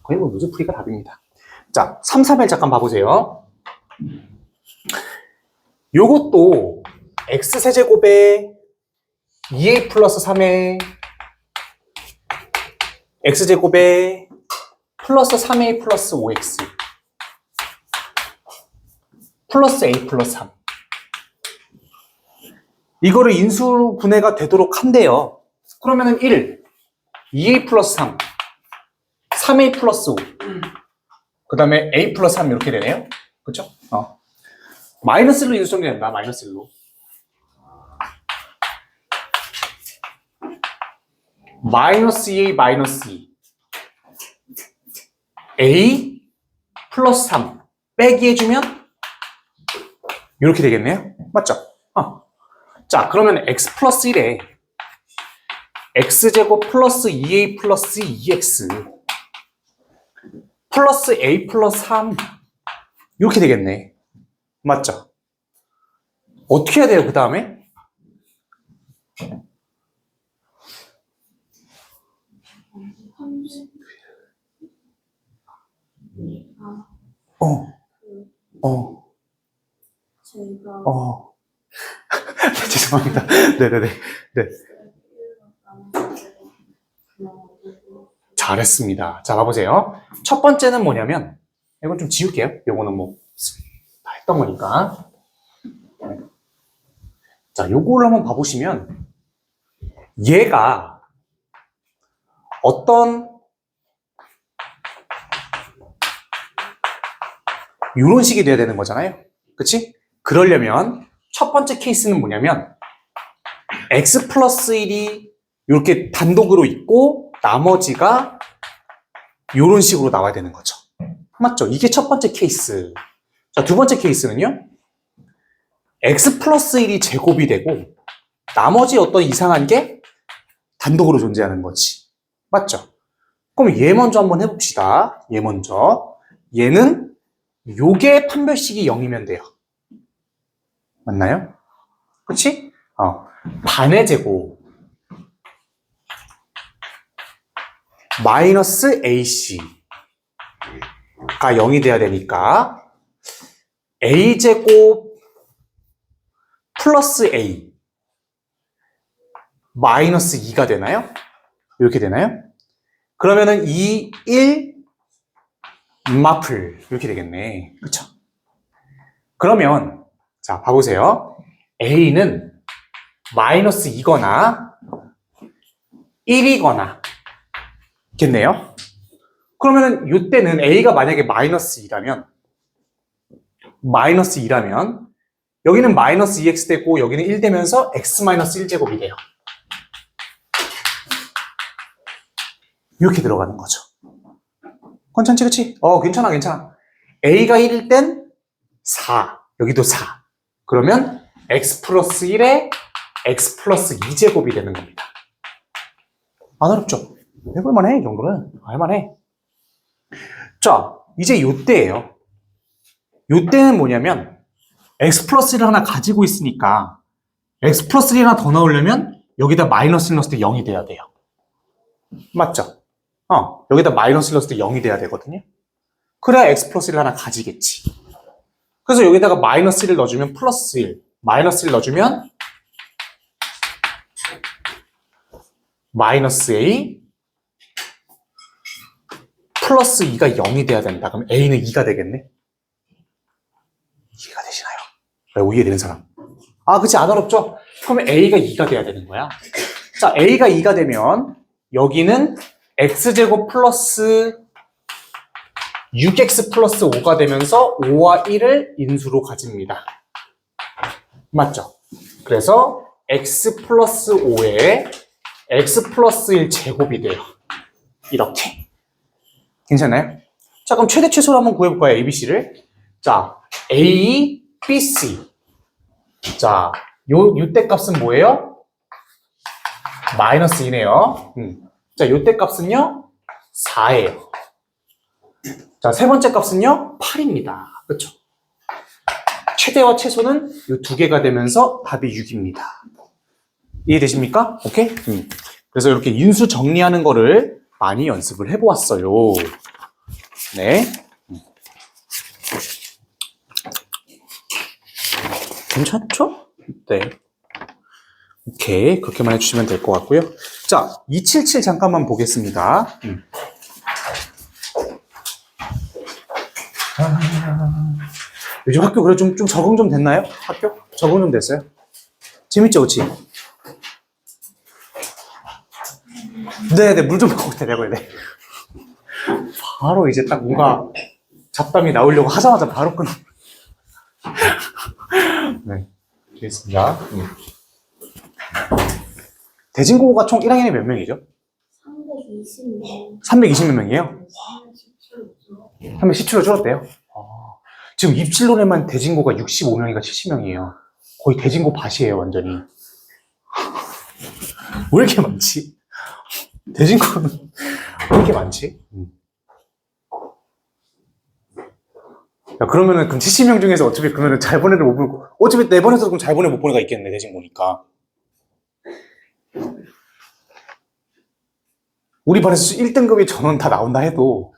거의 뭐 문제풀이가 답입니다. 자, 3, 3, 1 잠깐 봐보세요. 요것도 x세제곱에 2a 플러스 3에 x제곱에 플러스 3a 플러스 5x 플러스 a 플러스 3 이거를 인수분해가 되도록 한대요. 그러면은 1, 2a 플러스 3, 3a 플러스 5 그 다음에 a 플러스 3 이렇게 되네요. 그쵸? 마이너스 1로 인수 정리된다. 마이너스 1로. 마이너스 2a 마이너스 2 a 플러스 3 빼기 해주면 이렇게 되겠네요. 맞죠? 자, 그러면 x 플러스 1에 x제곱 플러스 2a 플러스 2x 플러스 a 플러스 3 이렇게 되겠네. 맞죠? 어떻게 해야 돼요, 그 다음에? 제가 죄송합니다. 네네네. 네. 잘했습니다. 자, 봐보세요. 첫 번째는 뭐냐면, 이건 좀 지울게요. 요거는 뭐, 다 했던 거니까. 자, 요거를 한번 봐보시면, 얘가 어떤, 요런 식이 돼야 되는 거잖아요. 그치? 그러려면, 첫 번째 케이스는 뭐냐면, x 플러스 1이 이렇게 단독으로 있고, 나머지가 이런 식으로 나와야 되는 거죠. 맞죠? 이게 첫 번째 케이스. 자, 두 번째 케이스는요. x 플러스 1이 제곱이 되고 나머지 어떤 이상한 게 단독으로 존재하는 거지. 맞죠? 그럼 얘 먼저 한번 해봅시다. 얘 먼저. 얘는 요게 판별식이 0이면 돼요. 맞나요? 그치? 반의 제곱 마이너스 ac가 0이 돼야 되니까 a제곱 플러스 a 마이너스 2가 되나요? 이렇게 되나요? 그러면은 2, 1 마플 이렇게 되겠네. 그쵸? 그러면 자 봐보세요. a는 마이너스 2거나 1이거나 겠네요. 그러면은 이때는 a가 만약에 마이너스 2라면 여기는 마이너스 2x 되고 여기는 1 되면서 x 마이너스 1제곱이 돼요. 이렇게 들어가는 거죠. 괜찮지, 그치? 괜찮아. a가 1일 땐 4, 여기도 4. 그러면 x 플러스 1에 x 플러스 2제곱이 되는 겁니다. 안 어렵죠? 해볼만해, 이 정도는. 할만해. 자, 이제 요때예요. 요때는 뭐냐면 x 플러스 1을 하나 가지고 있으니까 x 플러스 1 하나 더 넣으려면 여기다 마이너스 1 넣었을 때 0이 돼야 돼요. 맞죠? 여기다 마이너스 1 넣었을 때 0이 돼야 되거든요. 그래야 x 플러스 1을 하나 가지겠지. 그래서 여기다가 마이너스 1을 넣어주면 플러스 1, 마이너스 1 넣어주면 마이너스 a 플러스 2가 0이 돼야 된다. 그럼 a는 2가 되겠네. 이해가 되시나요? 이해되는 사람? 그치, 안 어렵죠? 그러면 a가 2가 돼야 되는 거야. 자, a가 2가 되면 여기는 x제곱 플러스 6x 플러스 5가 되면서 5와 1을 인수로 가집니다. 맞죠? 그래서 x 플러스 5에 x 플러스 1 제곱이 돼요. 이렇게. 괜찮나요? 자, 그럼 최대 최소를 한번 구해볼까요? ABC를. 자, A, B, C. 자, 요때 값은 뭐예요? 마이너스 2네요. 자, 요때 값은요? 4예요. 자, 세 번째 값은요? 8입니다. 그쵸? 최대와 최소는 요 두 개가 되면서 답이 6입니다. 이해되십니까? 오케이? 그래서 이렇게 인수 정리하는 거를 많이 연습을 해보았어요. 네. 괜찮죠? 네. 오케이. 그렇게만 해주시면 될 것 같고요. 자, 277 잠깐만 보겠습니다. 요즘 학교 그래 좀 적응 좀 됐나요? 학교? 적응 좀 됐어요? 재밌죠, 그치? 네네, 물 좀 먹고 되려고요, 네. 바로 이제 딱 뭔가 잡담이 나오려고 하자마자 바로 끊어. 네, 알겠습니다. 대진고가 총 1학년이 몇 명이죠? 320명. 320몇 명이에요? 317로 줄었대요? 지금 입실론에만 대진고가 65명인가 70명이에요. 거의 대진고 밭이에요, 완전히. 왜 이렇게 많지? 대진고는 왜 이렇게 많지? 야, 그러면은, 그럼 70명 중에서 어차피 그러면은 잘 보내를 못 보고, 어차피 네 번에서 그럼 잘 보내 못 보내가 있겠네, 대진고니까. 우리 반에서 1등급이 전원 다 나온다 해도,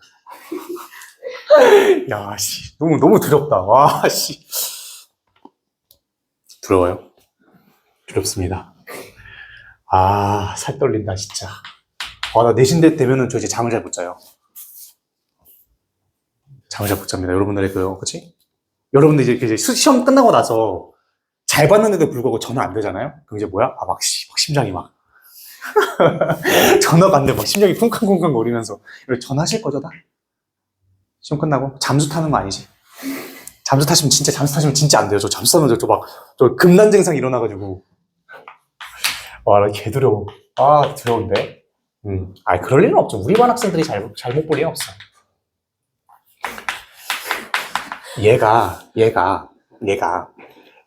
야, 씨. 너무 두렵다. 와, 씨. 두려워요? 두렵습니다. 아, 살 떨린다, 진짜. 나 내신대 되면은 저 이제 잠을 잘 못 자요. 잠을 잘 못 잡니다. 여러분들의 그치? 여러분들 이제 시험 끝나고 나서 잘 봤는데도 불구하고 전화 안 되잖아요? 그럼 이제 뭐야? 막 심장이 막. 전화가 안 돼. 막 심장이 쿵쾅쿵쾅 거리면서. 전화하실 거죠, 다? 시험 끝나고? 잠수 타는 거 아니지? 잠수 타시면 진짜 안 돼요. 저 잠수 타면 저 금단 증상 일어나가지고. 와, 나 개 두려워. 아, 두려운데? 그럴 일은 없죠. 우리 반 학생들이 잘못 볼 일은 없어. 얘가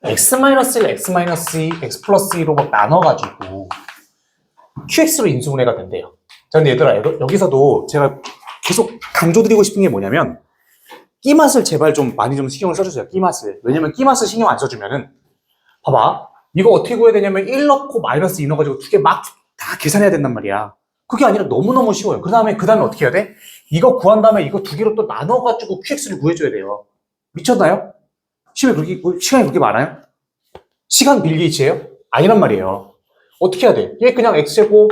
x-1, x-2, x 플러스 2로 막 나눠가지고 qx로 인수분해가 된대요. 자, 근데 얘들아, 여기서도 제가 계속 강조드리고 싶은 게 뭐냐면 끼맛을 제발 많이 신경을 써주세요. 끼맛을. 왜냐면 끼맛을 신경 안 써주면은 봐봐. 이거 어떻게 구해야 되냐면 1 넣고 마이너스 2 넣어가지고 두 개 막 다 계산해야 된단 말이야. 그게 아니라 너무너무 쉬워요. 그 다음에 어떻게 해야 돼? 이거 구한 다음에 이거 두 개로 또 나눠가지고 qx를 구해줘야 돼요. 미쳤나요? 시간이 그렇게 많아요? 시간 빌 게이츠예요? 아니란 말이에요. 어떻게 해야 돼? 얘 그냥 x제곱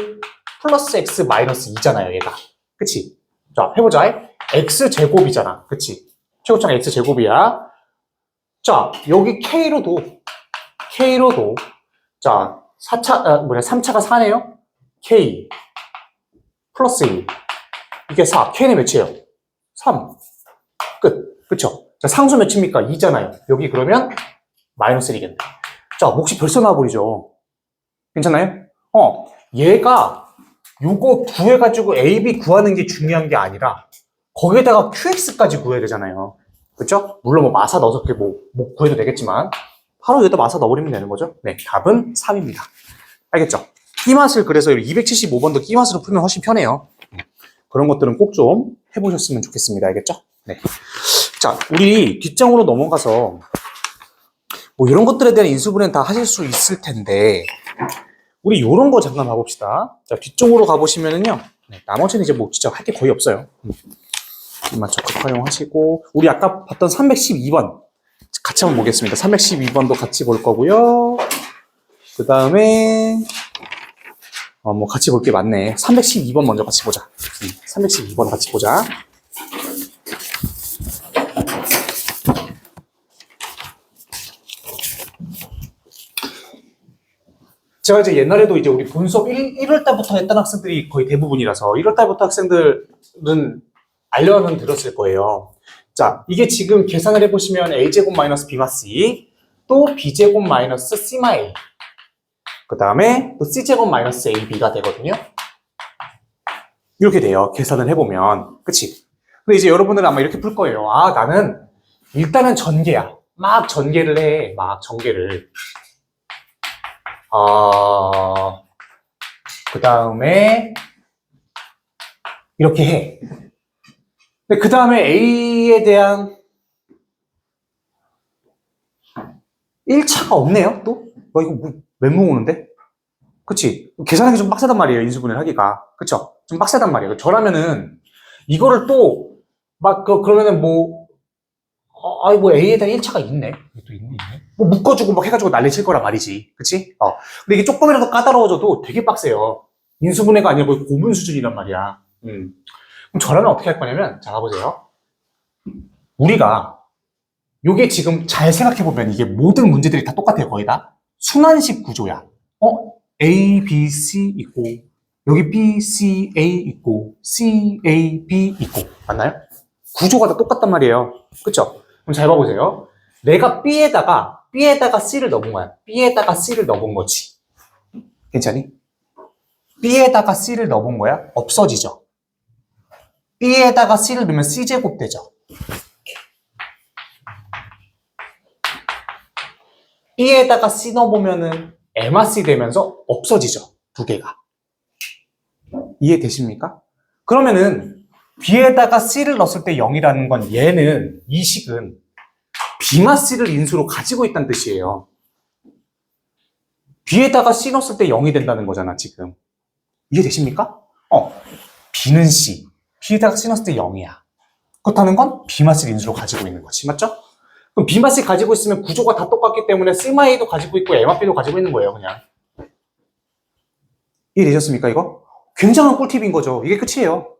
플러스 x 마이너스 2잖아요, 얘가. 그치? 자, 해보자. x제곱이잖아. 그치? 최고창 x제곱이야. 자, 여기 k로도. 자, 3차가 4네요? k 플러스 2. 이게 4. k는 몇이에요? 3. 끝. 그쵸? 자, 상수 몇입니까? 2잖아요. 여기 그러면 마이너스 1이겠네. 자, 몫이 벌써 나와버리죠. 괜찮나요? 얘가 요거 구해가지고 A, B 구하는 게 중요한 게 아니라 거기에다가 QX까지 구해야 되잖아요. 그쵸? 물론 뭐 마사 넣어서 그렇게 뭐 구해도 되겠지만 바로 여기다 마사 넣어버리면 되는 거죠. 네, 답은 3입니다. 알겠죠? 끼맛을 그래서 275번도 끼맛으로 풀면 훨씬 편해요. 그런 것들은 꼭 좀 해보셨으면 좋겠습니다. 알겠죠? 네. 자, 우리 뒷장으로 넘어가서 뭐 이런 것들에 대한 인수분해는 다 하실 수 있을 텐데 우리 이런 거 잠깐 봐봅시다. 자, 뒤쪽으로 가보시면은요. 네, 나머지는 이제 뭐 진짜 할 게 거의 없어요. 이만 적극 활용하시고 우리 아까 봤던 312번 같이 한번 보겠습니다. 312번도 같이 볼 거고요. 그 다음에 뭐 같이 볼 게 많네. 312번 먼저 같이 보자. 312번 같이 보자. 제가 이제 옛날에도 이제 우리 본수업 1월 달부터 했던 학생들이 거의 대부분이라서 1월 달부터 학생들은 알려는 들었을 거예요. 자, 이게 지금 계산을 해보시면 a제곱 마이너스 b 마스 2, 또 b제곱 마이너스 c 마 a, 그 다음에 또 c제곱 마이너스 ab가 되거든요. 이렇게 돼요. 계산을 해보면. 그치? 근데 이제 여러분들은 아마 이렇게 풀 거예요. 아, 나는 일단은 전개야. 막 전개를 해. 막 전개를. 그 다음에 이렇게 해. 근데 그 다음에 A에 대한 1차가 없네요, 또? 이거 멘붕 오는데? 그치? 계산하기 좀 빡세단 말이에요, 인수분해를 하기가. 그쵸? 좀 빡세단 말이에요. 저라면은 이거를 또 그러면은 뭐 A에 대한 1차가 있네. 또 있네. 뭐 묶어주고 막 해가지고 난리 칠 거란 말이지. 그치? 근데 이게 조금이라도 까다로워져도 되게 빡세요. 인수분해가 아니라 거의 고문 수준이란 말이야. 그럼 저라면 어떻게 할 거냐면, 자, 봐보세요. 우리가, 요게 지금 잘 생각해보면 이게 모든 문제들이 다 똑같아요, 거의 다. 순환식 구조야. A, B, C 있고, 여기 B, C, A 있고, C, A, B 있고. 맞나요? 구조가 다 똑같단 말이에요. 그쵸? 그럼 잘 봐보세요. 내가 B에다가 C를 넣은 거야. B에다가 C를 넣은 거지. 괜찮니? B에다가 C를 넣은 거야? 없어지죠? B에다가 C를 넣으면 C제곱 되죠? B에다가 C 넣어보면은 MRC 되면서 없어지죠. 두 개가. 이해되십니까? 그러면은 B에다가 C를 넣었을 때 0이라는 건 얘는 이 식은 B마 C를 인수로 가지고 있다는 뜻이에요. B에다가 C 넣었을 때 0이 된다는 거잖아, 지금. 이해되십니까? B는 C. B에다가 C 넣었을 때 0이야. 그렇다는 건 B마 C를 인수로 가지고 있는 거지. 맞죠? 그럼 B마 C 가지고 있으면 구조가 다 똑같기 때문에 C마 A도 가지고 있고 A마 B도 가지고 있는 거예요, 그냥. 이해되셨습니까, 이거? 굉장한 꿀팁인 거죠. 이게 끝이에요.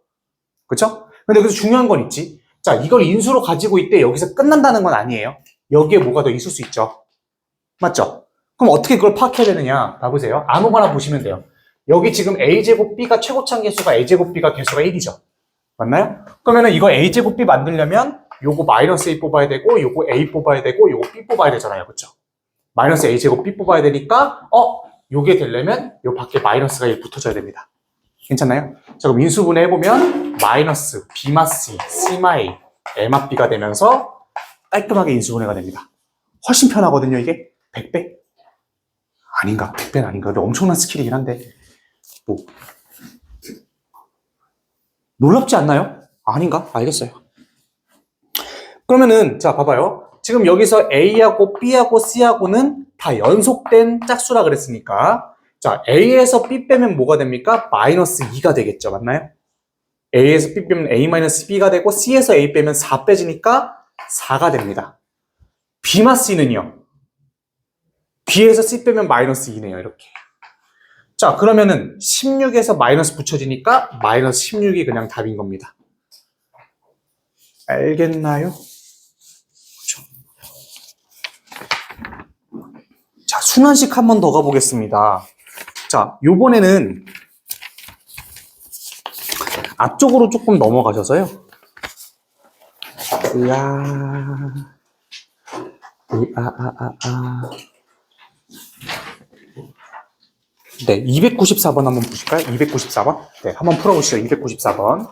그쵸? 근데 여기서 중요한 건 있지. 자, 이걸 인수로 가지고 있대 여기서 끝난다는 건 아니에요. 여기에 뭐가 더 있을 수 있죠. 맞죠? 그럼 어떻게 그걸 파악해야 되느냐? 봐보세요. 아무거나 보시면 돼요. 여기 지금 A제곱 B가 최고차항 개수가 A제곱 B가 개수가 1이죠. 맞나요? 그러면은 이거 A제곱 B 만들려면 요거 마이너스 A 뽑아야 되고 요거 A 뽑아야 되고 요거 B 뽑아야 되잖아요. 그쵸? 마이너스 A제곱 B 뽑아야 되니까 요게 되려면 요 밖에 마이너스가 1 붙어줘야 됩니다. 괜찮나요? 자, 그럼 인수분해 해보면 마이너스 B마 C, C마 A, M마 B가 되면서 깔끔하게 인수분해가 됩니다. 훨씬 편하거든요, 이게. 100배? 아닌가? 100배는 아닌가? 근데 엄청난 스킬이긴 한데 뭐 놀랍지 않나요? 아닌가? 알겠어요. 그러면은 자, 봐봐요. 지금 여기서 A하고 B하고 C하고는 다 연속된 짝수라 그랬으니까 자, A에서 B 빼면 뭐가 됩니까? 마이너스 2가 되겠죠. 맞나요? A에서 B 빼면 A-B가 되고 C에서 A 빼면 4 빼지니까 4가 됩니다. B마 C는요? B에서 C 빼면 마이너스 2네요. 이렇게. 자, 그러면은 16에서 마이너스 붙여지니까 마이너스 16이 그냥 답인 겁니다. 알겠나요? 그렇죠. 자, 순환식 한 번 더 가보겠습니다. 자, 요번에는 앞쪽으로 조금 넘어가셔서요. 네, 294번 한번 보실까요? 294번? 네, 한번 풀어보시죠. 294번.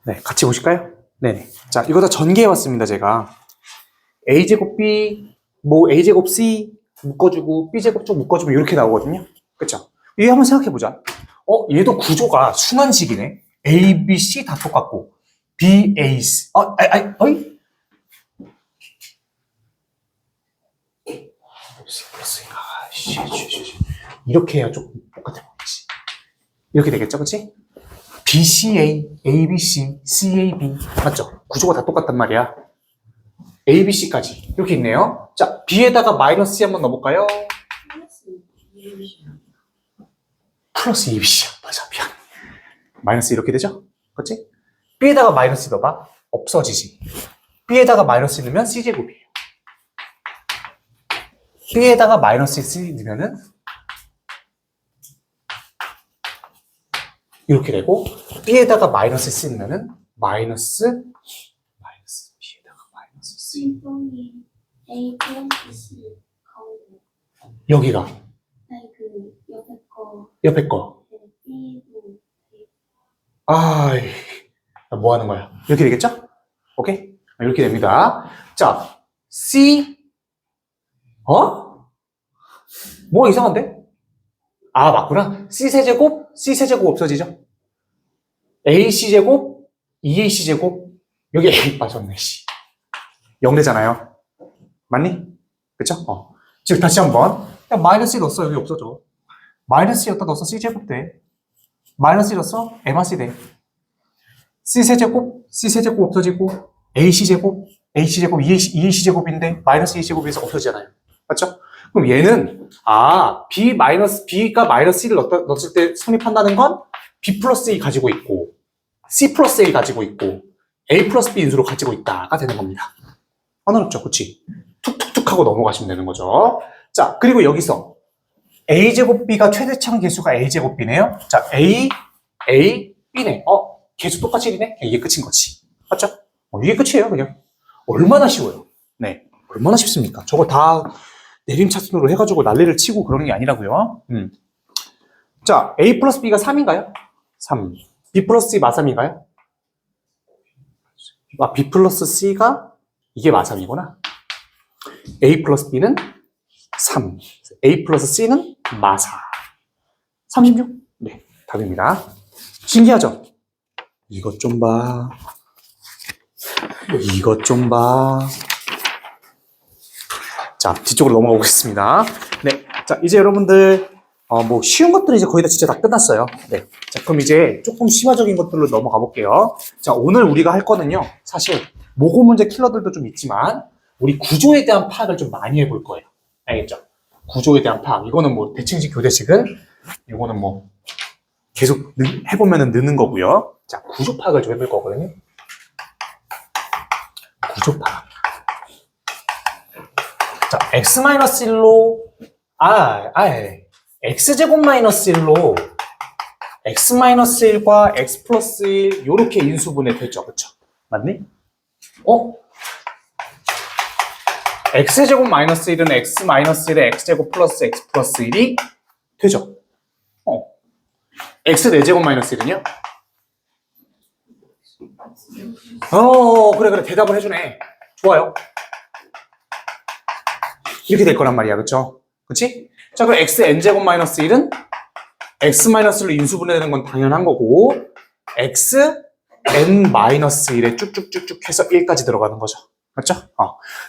네, 같이 보실까요? 네네. 자, 이거 다 전개해왔습니다, 제가. A제곱 B, 뭐 A제곱 C 묶어주고 B제곱 좀 묶어주면 이렇게 나오거든요. 그쵸? 이거 한번 생각해보자. 얘도 구조가 순환식이네. A, B, C 다 똑같고 B, A, C. 어이? C 플러스 A가 이렇게 해야 조금 똑같아 보이지. 이렇게 되겠죠, 그치? BCA, ABC, CAB 맞죠? 구조가 다 똑같단 말이야. ABC까지 이렇게 있네요. 자, B에다가 마이너스 C 한번 넣어볼까요? 플러스 ABC야. 맞아, 미안. 마이너스 이렇게 되죠? 그치? B에다가 마이너스 넣어봐. 없어지지. B에다가 마이너스 넣으면 C제곱이에요. B에다가 마이너스 C 넣으면은 이렇게 되고, B에다가 마이너스 C 넣으면은 마이너스 B에다가 마이너스 C. 신동이 A 플러스 C 가운데 여기가 아니 그 옆에 거 옆에 거. B도 아이, 뭐 하는 거야? 이렇게 되겠죠? 오케이? 이렇게 됩니다. 자, C, 뭐 이상한데? 아, 맞구나. C세제곱, C세제곱 없어지죠? AC제곱, EAC제곱, 여기 A 빠졌네, 씨. 0되잖아요. 맞니? 그쵸? 지금 다시 한번. 그냥 마이너스 넣었어, 여기 없어져. 마이너스 여기다 넣어서 C제곱 돼. 마이너스 넣었어, MRC 돼. C세제곱, C세제곱 없어지고, AC제곱, AC제곱, EAC제곱인데, 마이너스 A제곱에서 없어지잖아요. 맞죠? 그럼 얘는, B가 마이너스 C를 넣었을 때 성립한다는 건, B 플러스 A 가지고 있고, C 플러스 A 가지고 있고, A 플러스 B 인수로 가지고 있다가 되는 겁니다. 안 어렵죠? 그치? 툭툭툭 하고 넘어가시면 되는 거죠. 자, 그리고 여기서, A제곱 B가 최대창 개수가 A제곱 B네요. 자, A, B네. 개수 똑같이 1이네? 이게 끝인 거지. 맞죠? 이게 끝이에요, 그냥. 얼마나 쉬워요. 네. 얼마나 쉽습니까? 저거 다 내림차순으로 해가지고 난리를 치고 그러는 게 아니라고요. 자, A 플러스 B가 3인가요? 3. B 플러스 C 마3인가요? B 플러스 C가 이게 마3이구나. A 플러스 B는 3. A 플러스 C는 마4. 36? 네, 답입니다. 신기하죠? 이것 좀 봐. 이것 좀 봐. 자, 뒤쪽으로 넘어가 보겠습니다. 네. 자, 이제 여러분들, 뭐, 쉬운 것들은 이제 거의 다 진짜 다 끝났어요. 네. 자, 그럼 이제 조금 심화적인 것들로 넘어가 볼게요. 자, 오늘 우리가 할 거는요, 사실, 모고 문제 킬러들도 좀 있지만, 우리 구조에 대한 파악을 좀 많이 해볼 거예요. 알겠죠? 구조에 대한 파악. 이거는 뭐, 대칭식, 교대식은, 이거는 뭐, 계속 해보면은 느는 거고요. 자, 구조 파악을 좀 해볼 거거든요. 구조 파악. 자, x-1로, x제곱 마이너스 1로, x-1과 x 플러스 1, 요렇게 인수분해 됐죠. 그쵸? 맞니? x제곱 마이너스 1은 x 마이너스 1에 x제곱 플러스 x 플러스 1이 되죠? x 4제곱 마이너스 1은요? 그래. 대답을 해주네. 좋아요. 이렇게 될 거란 말이야. 그쵸? 그치? 자, 그럼 x n제곱 마이너스 1은 x 마이너스로 인수분해되는 건 당연한 거고, x n 마이너스 1에 쭉쭉쭉쭉 해서 1까지 들어가는 거죠. 맞죠?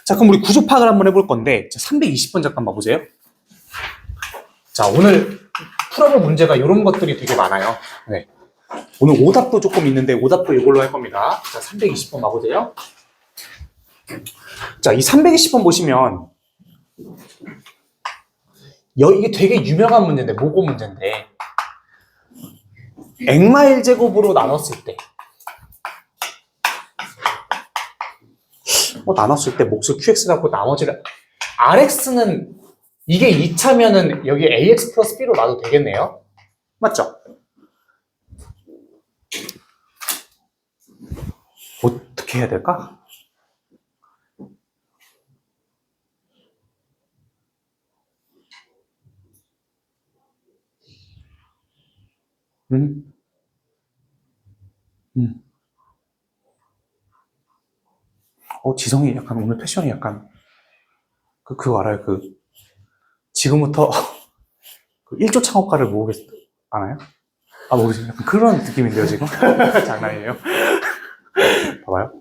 자, 그럼 우리 구조 파악을 한번 해볼 건데, 320번 잠깐 봐보세요. 자, 오늘 풀어볼 문제가 이런 것들이 되게 많아요. 네. 오늘 오답도 조금 있는데, 오답도 이걸로 할 겁니다. 자, 320번 봐보세요. 자, 이 320번 보시면, 이게 되게 유명한 문제인데, 모고 문제인데, 액마 1제곱으로 나눴을 때, 나눴을 때 몫을 QX 갖고 나머지를, RX는, 이게 2차면은 여기 AX 플러스 B로 놔도 되겠네요. 맞죠? 어떻게 해야 될까? 지성이 약간 오늘 패션이 약간 그거 알아요? 지금부터 1조 창업가를 모으겠 아나요? 모르겠어요. 약간 그런 느낌인데요, 지금? 장난이에요. 봐봐요.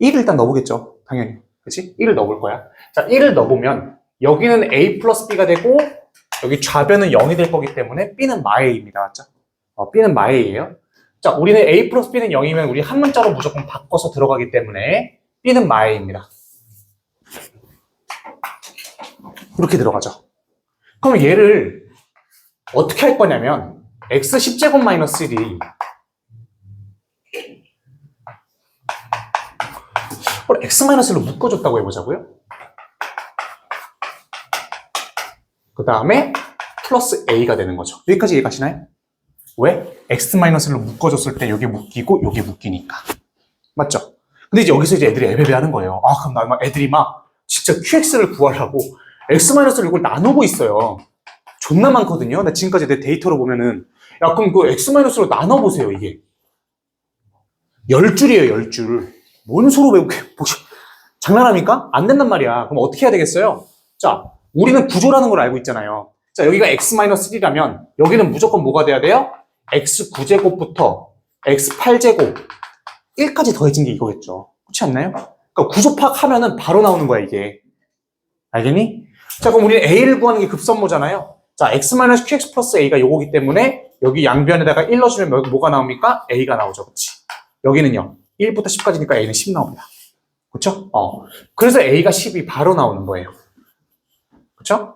1을 일단 넣어보겠죠, 당연히. 그치? 1을 넣어볼 거야. 자, 1을 넣어보면 여기는 a 플러스 b가 되고 여기 좌변은 0이 될 거기 때문에 b는 마A입니다. 맞죠? b는 마A예요. 자, 우리는 a 플러스 b는 0이면 우리 한 문자로 무조건 바꿔서 들어가기 때문에 b는 마A입니다. 이렇게 들어가죠. 그럼 얘를 어떻게 할 거냐면 x 10제곱 마이너스 1이 x-1로 묶어줬다고 해보자고요. 그 다음에 플러스 a가 되는 거죠. 여기까지 이해가시나요? 왜? x-1로 묶어줬을 때 여기 묶이고 여기 묶이니까. 맞죠? 근데 이제 여기서 이제 애들이 애매하는 거예요. 그럼 애들이 막 진짜 qx를 구하려고 x-를 이걸 나누고 있어요. 존나 많거든요. 나 지금까지 내 데이터로 보면은 야 그럼 그 x-로 나눠보세요. 이게 10줄이에요. 10줄. 뭔 소로 외우게 장난합니까? 안 된단 말이야. 그럼 어떻게 해야 되겠어요? 자, 우리는 구조라는 걸 알고 있잖아요. 자, 여기가 x-1이라면 여기는 무조건 뭐가 돼야 돼요? x9제곱부터 x8제곱 1까지 더해진 게 이거겠죠. 그렇지 않나요? 그러니까 구조 파악하면은 바로 나오는 거야, 이게. 알겠니? 자, 그럼 우리는 a를 구하는 게 급선무잖아요. 자, x-qx 플러스 a가 요거기 때문에 여기 양변에다가 1 넣어주면 뭐가 나옵니까? a가 나오죠. 그렇지? 여기는요. 1부터 10까지니까 a는 10 나옵니다. 그쵸? 그래서 a가 10이 바로 나오는 거예요. 그쵸?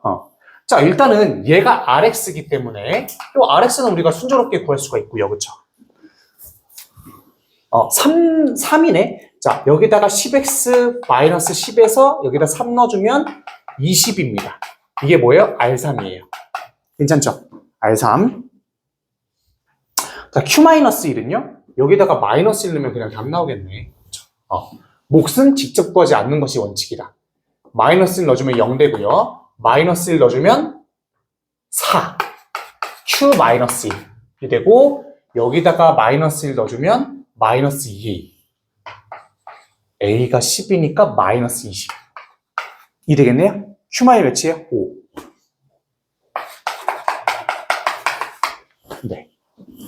자, 일단은 얘가 rx이기 때문에 또 rx는 우리가 순조롭게 구할 수가 있고요. 그쵸? 3이네? 자, 여기다가 10x 마이너스 10에서 여기다 3 넣어주면 20입니다. 이게 뭐예요? R3이에요. 괜찮죠? R3. 자, Q-1은요? 여기다가 마이너스 1 넣으면 그냥 답 나오겠네. 몫은 직접 구하지 않는 것이 원칙이다. 마이너스 1 넣어주면 0 되고요. 마이너스 1 넣어주면 4. Q 마이너스 1이 되고 여기다가 마이너스 1 넣어주면 마이너스 2. A가 10이니까 마이너스 20. 이 되겠네요? Q-1 몇이에요? 5. 네.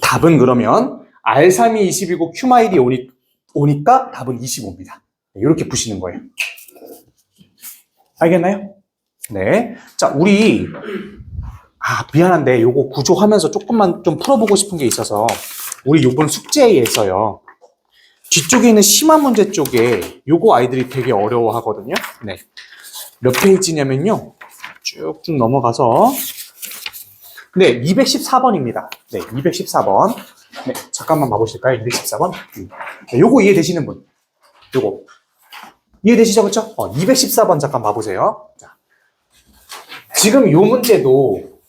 답은 그러면 R3이 20이고 Q-1이 5니까 답은 25입니다. 이렇게 푸시는 거예요. 알겠나요? 네. 자, 우리 미안한데 요거 구조하면서 조금만 좀 풀어보고 싶은 게 있어서 우리 요번 숙제에서요. 뒤쪽에 있는 심화 문제 쪽에 요거 아이들이 되게 어려워하거든요. 네. 몇 페이지냐면요. 쭉쭉 넘어가서 네, 214번입니다. 네, 214번. 네, 잠깐만 봐보실까요? 214번. 네, 요거 이해되시는 분? 요거. 이해되시죠? 그쵸? 214번 잠깐 봐보세요. 자, 지금 요 문제도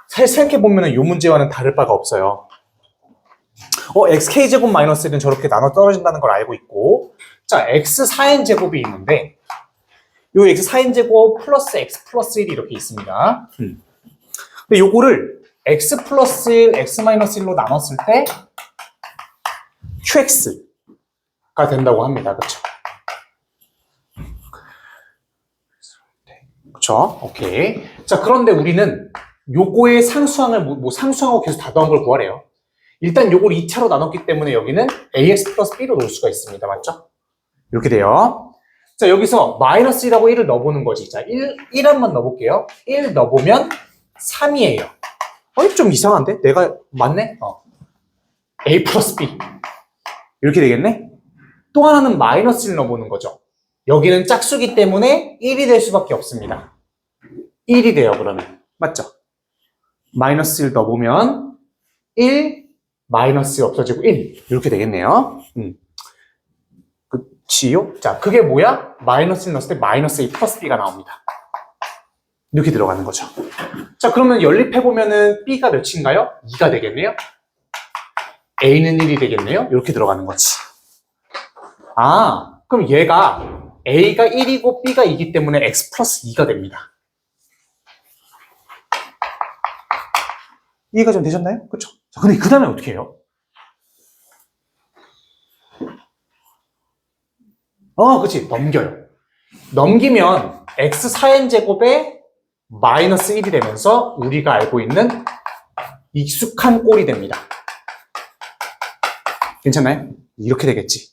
생각해보면 요 문제와는 다를 바가 없어요. xk제곱 마이너스 1은 저렇게 나눠 떨어진다는 걸 알고 있고, 자, x4n제곱이 있는데, 요 x4n제곱 플러스 x 플러스 1이 이렇게 있습니다. 근데 요거를 x 플러스 1, x 마이너스 1로 나눴을 때 qx가 된다고 합니다. 그쵸? 그쵸? 오케이. 자, 그런데 우리는 요거의 상수항을, 상수항하고 계속 다 더한 걸 구하래요. 일단 요걸 2차로 나눴기 때문에 여기는 ax 플러스 b로 놓을 수가 있습니다. 맞죠? 이렇게 돼요. 자, 여기서 마이너스 1하고 1을 넣어보는 거지. 자, 1 한번 넣어볼게요. 1 넣어보면 3이에요. 좀 이상한데? 내가 맞네? a 플러스 b. 이렇게 되겠네? 또 하나는 마이너스 1 넣어보는 거죠. 여기는 짝수기 때문에 1이 될 수밖에 없습니다. 1이 돼요, 그러면. 맞죠? 마이너스 1 넣어보면 1, 마이너스 1 없어지고 1. 이렇게 되겠네요. 그치요? 자, 그게 뭐야? 마이너스 1 넣었을 때 마이너스 a 플러스 b가 나옵니다. 이렇게 들어가는 거죠. 자, 그러면 연립해보면은 b가 몇인가요? 2가 되겠네요? a는 1이 되겠네요? 이렇게 들어가는 거지. 그럼 얘가 a가 1이고 b가 2이기 때문에 x 플러스 2가 됩니다. 이해가 좀 되셨나요? 그쵸? 자, 근데 그 다음에 어떻게 해요? 그치. 넘겨요. 넘기면 x4n제곱에 마이너스 1이 되면서 우리가 알고 있는 익숙한 꼴이 됩니다. 괜찮나요? 이렇게 되겠지.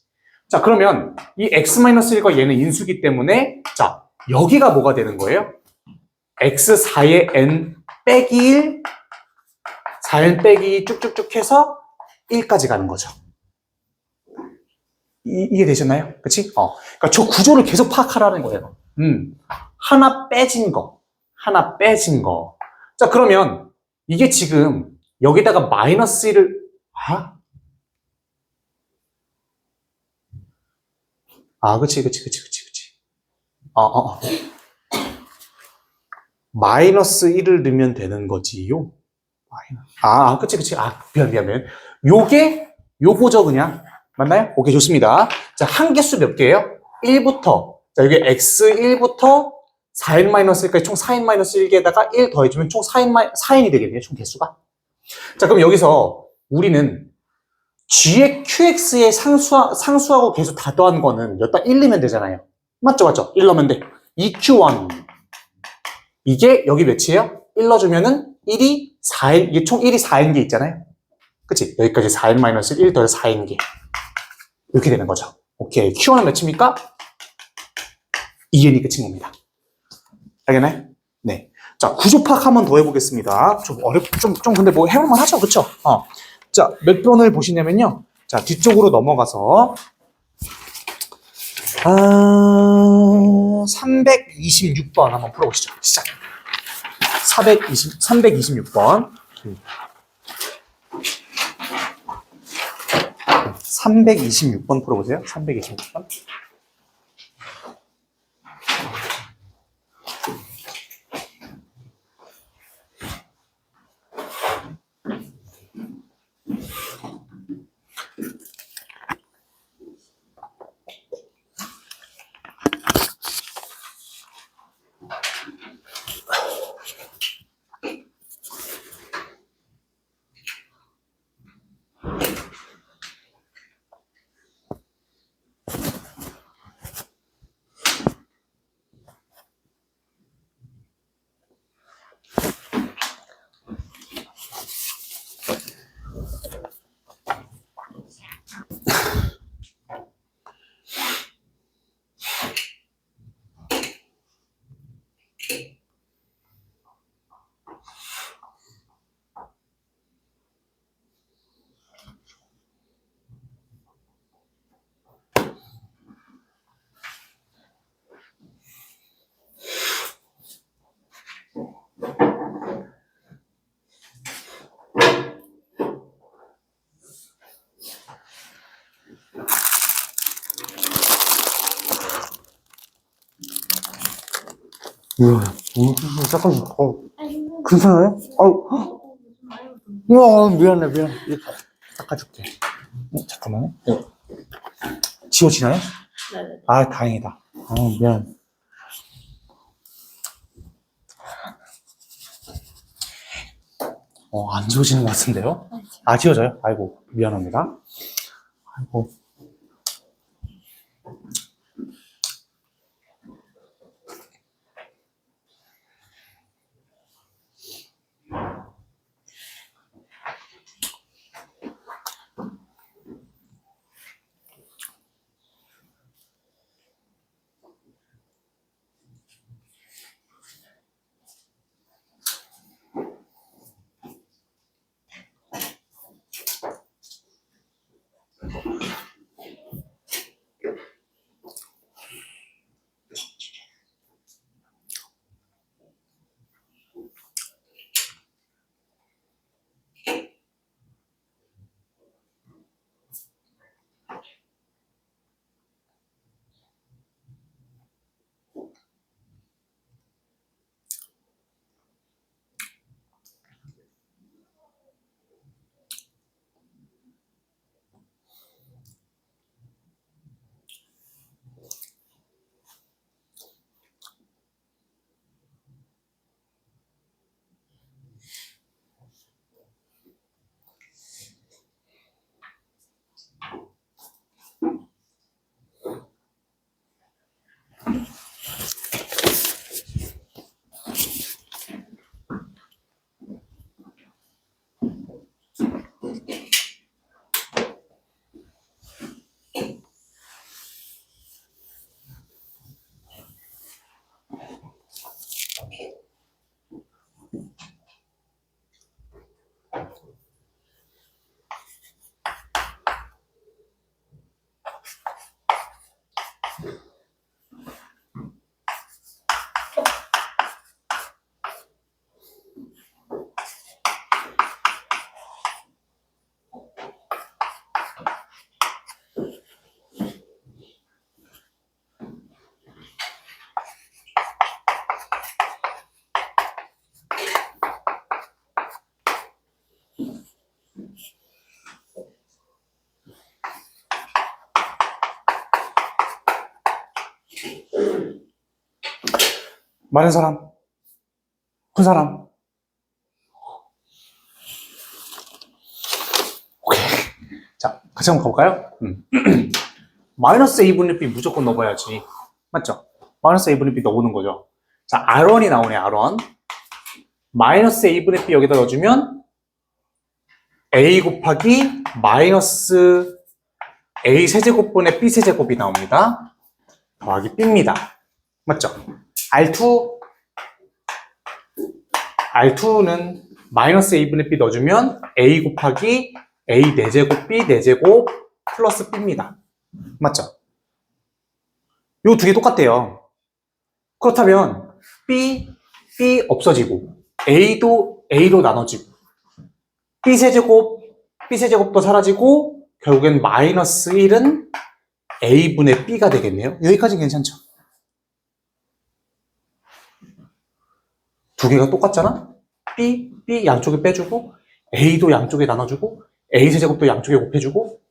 자, 그러면 이 x-1과 얘는 인수기 때문에 자, 여기가 뭐가 되는 거예요? x4의 n 빼기 1, 4n 빼기 2 쭉쭉쭉 해서 1까지 가는 거죠. 이해되셨나요? 그치? 그러니까 저 구조를 계속 파악하라는 거예요. 하나 빼진 거. 하나 빼진 거. 자, 그러면 이게 지금 여기다가 마이너스 1을, 그치. 마이너스 1을 넣으면 되는 거지요. 그치. 미안. 요거죠, 그냥. 맞나요? 오케이, 좋습니다. 자, 한 개수 몇 개예요? 1부터. 자, 여기 x1부터 4n-1까지 총 4n-1개에다가 1 더해주면 총 4n이 되겠네요, 총 개수가. 자, 그럼 여기서 우리는 g의 qx의 상수하고 개수 다 더한 거는 여기다 1 넣으면 되잖아요. 맞죠? 1 넣으면 돼. 2q1. 이게 여기 몇이에요? 1 넣어주면은 1이 4n, 이게 총 1이 4n개 있잖아요. 그치? 여기까지 4n-1 더해서 4n개. 이렇게 되는 거죠. 오케이. Q1은 몇입니까? 2n이 끝인 겁니다. 알겠나요? 네. 자, 구조 파악 한 번 더 해보겠습니다. 좀 근데 뭐 해볼만 하죠? 그쵸? 자, 몇 번을 보시냐면요. 자, 뒤쪽으로 넘어가서, 326번 한번 풀어보시죠. 시작. 326번. 326번 풀어보세요. 326번. 잠깐, 괜찮아요? 미안해. 이거 닦아줄게. 잠깐만요. 지워지나요? 네네. 다행이다. 미안. 안 지워지는 것 같은데요? 지워져요? 아이고, 미안합니다. 아이고. 많은 사람, 큰 사람. 오케이. 자, 같이 한번 가볼까요? 마이너스 a분의 b 무조건 넣어봐야지. 맞죠? 마이너스 a분의 b 넣어보는 거죠. 자, R1이 나오네, R1. 마이너스 a분의 b 여기다 넣어주면 a 곱하기 마이너스 a 세제곱분의 b 세제곱이 나옵니다. 더하기 b입니다. 맞죠? R2는 마이너스 a분의 b 넣어주면 a 곱하기 a 4제곱 b 4제곱 플러스 b입니다. 맞죠? 요 두 개 똑같대요. 그렇다면 b 없어지고 a도 a로 나눠지고 b세제곱도 사라지고 결국엔 마이너스 1은 a분의 b가 되겠네요. 여기까지 괜찮죠? 두 개가 똑같잖아? b 양쪽에 빼주고 a도 양쪽에 나눠주고 a 세제곱도 양쪽에 곱해주고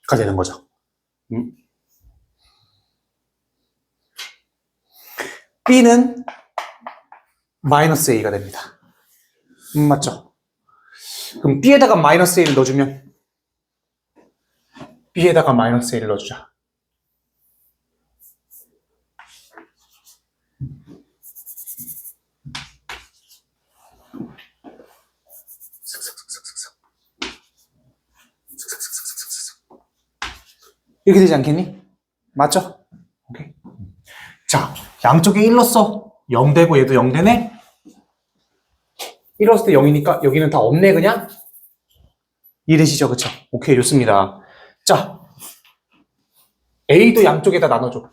가 되는 거죠. b는 마이너스 a가 됩니다. 맞죠? 그럼 b에다가 마이너스 a를 넣어주면 b에다가 마이너스 a를 넣어주자. 이렇게 되지 않겠니? 맞죠? 오케이. 자, 양쪽에 1 넣었어. 0 되고 얘도 0 되네. 1 넣었을 때 0이니까 여기는 다 없네 그냥. 이해되시죠? 그쵸? 오케이, 좋습니다. 자, A도 양쪽에다 나눠줘.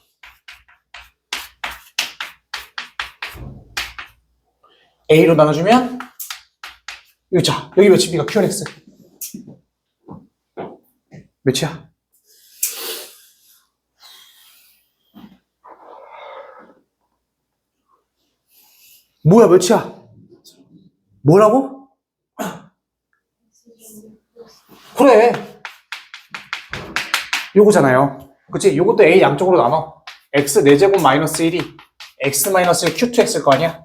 A로 나눠주면 자, 여기 몇이 B가 QNX 몇이야? 뭐야, 몇이야? 뭐라고? 그래. 요거잖아요. 그치? 요것도 A 양쪽으로 나눠. X 4제곱 마이너스 1이 X 마이너스 1 Q2X일 거 아니야?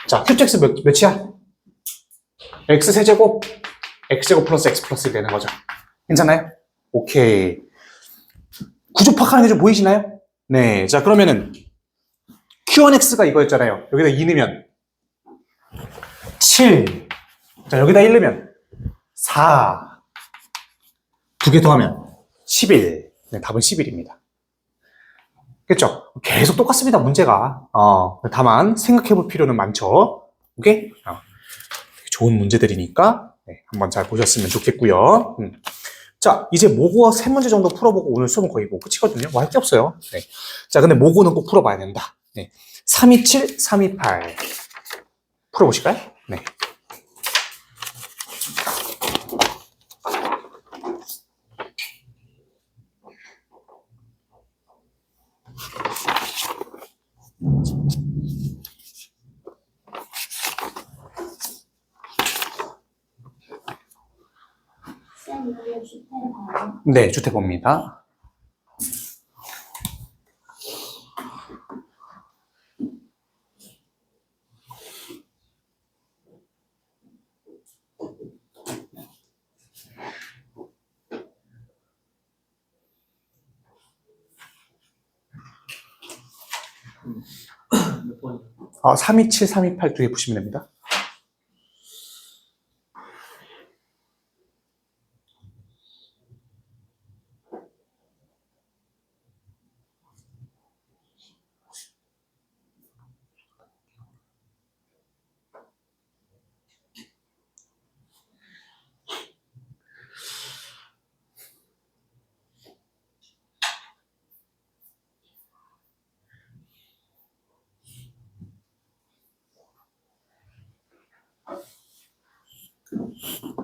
자, Q2X 몇이야? X 세제곱, X제곱 플러스 X 플러스 1 되는 거죠. 괜찮아요? 오케이. 구조 파악하는 게 좀 보이시나요? 네. 자, 그러면은 Q1X가 이거였잖아요. 여기다 2 넣으면 7. 자, 여기다 1 넣으면 4. 두 개 더하면 11. 네, 답은 11입니다. 그렇죠? 계속 똑같습니다, 문제가. 다만 생각해 볼 필요는 많죠. 오케이? 좋은 문제들이니까 네, 한번 잘 보셨으면 좋겠고요. 자, 이제 모고어 3문제 정도 풀어보고 오늘 수업은 거의 뭐 끝이거든요. 뭐 할 게 없어요. 네. 자, 근데 모고는 꼭 풀어봐야 된다. 네. 327, 328 풀어보실까요? 네. 쌤, 이거 주택 네, 주태봅니다. 몇 번? 327, 328 두 개 보시면 됩니다. 쌤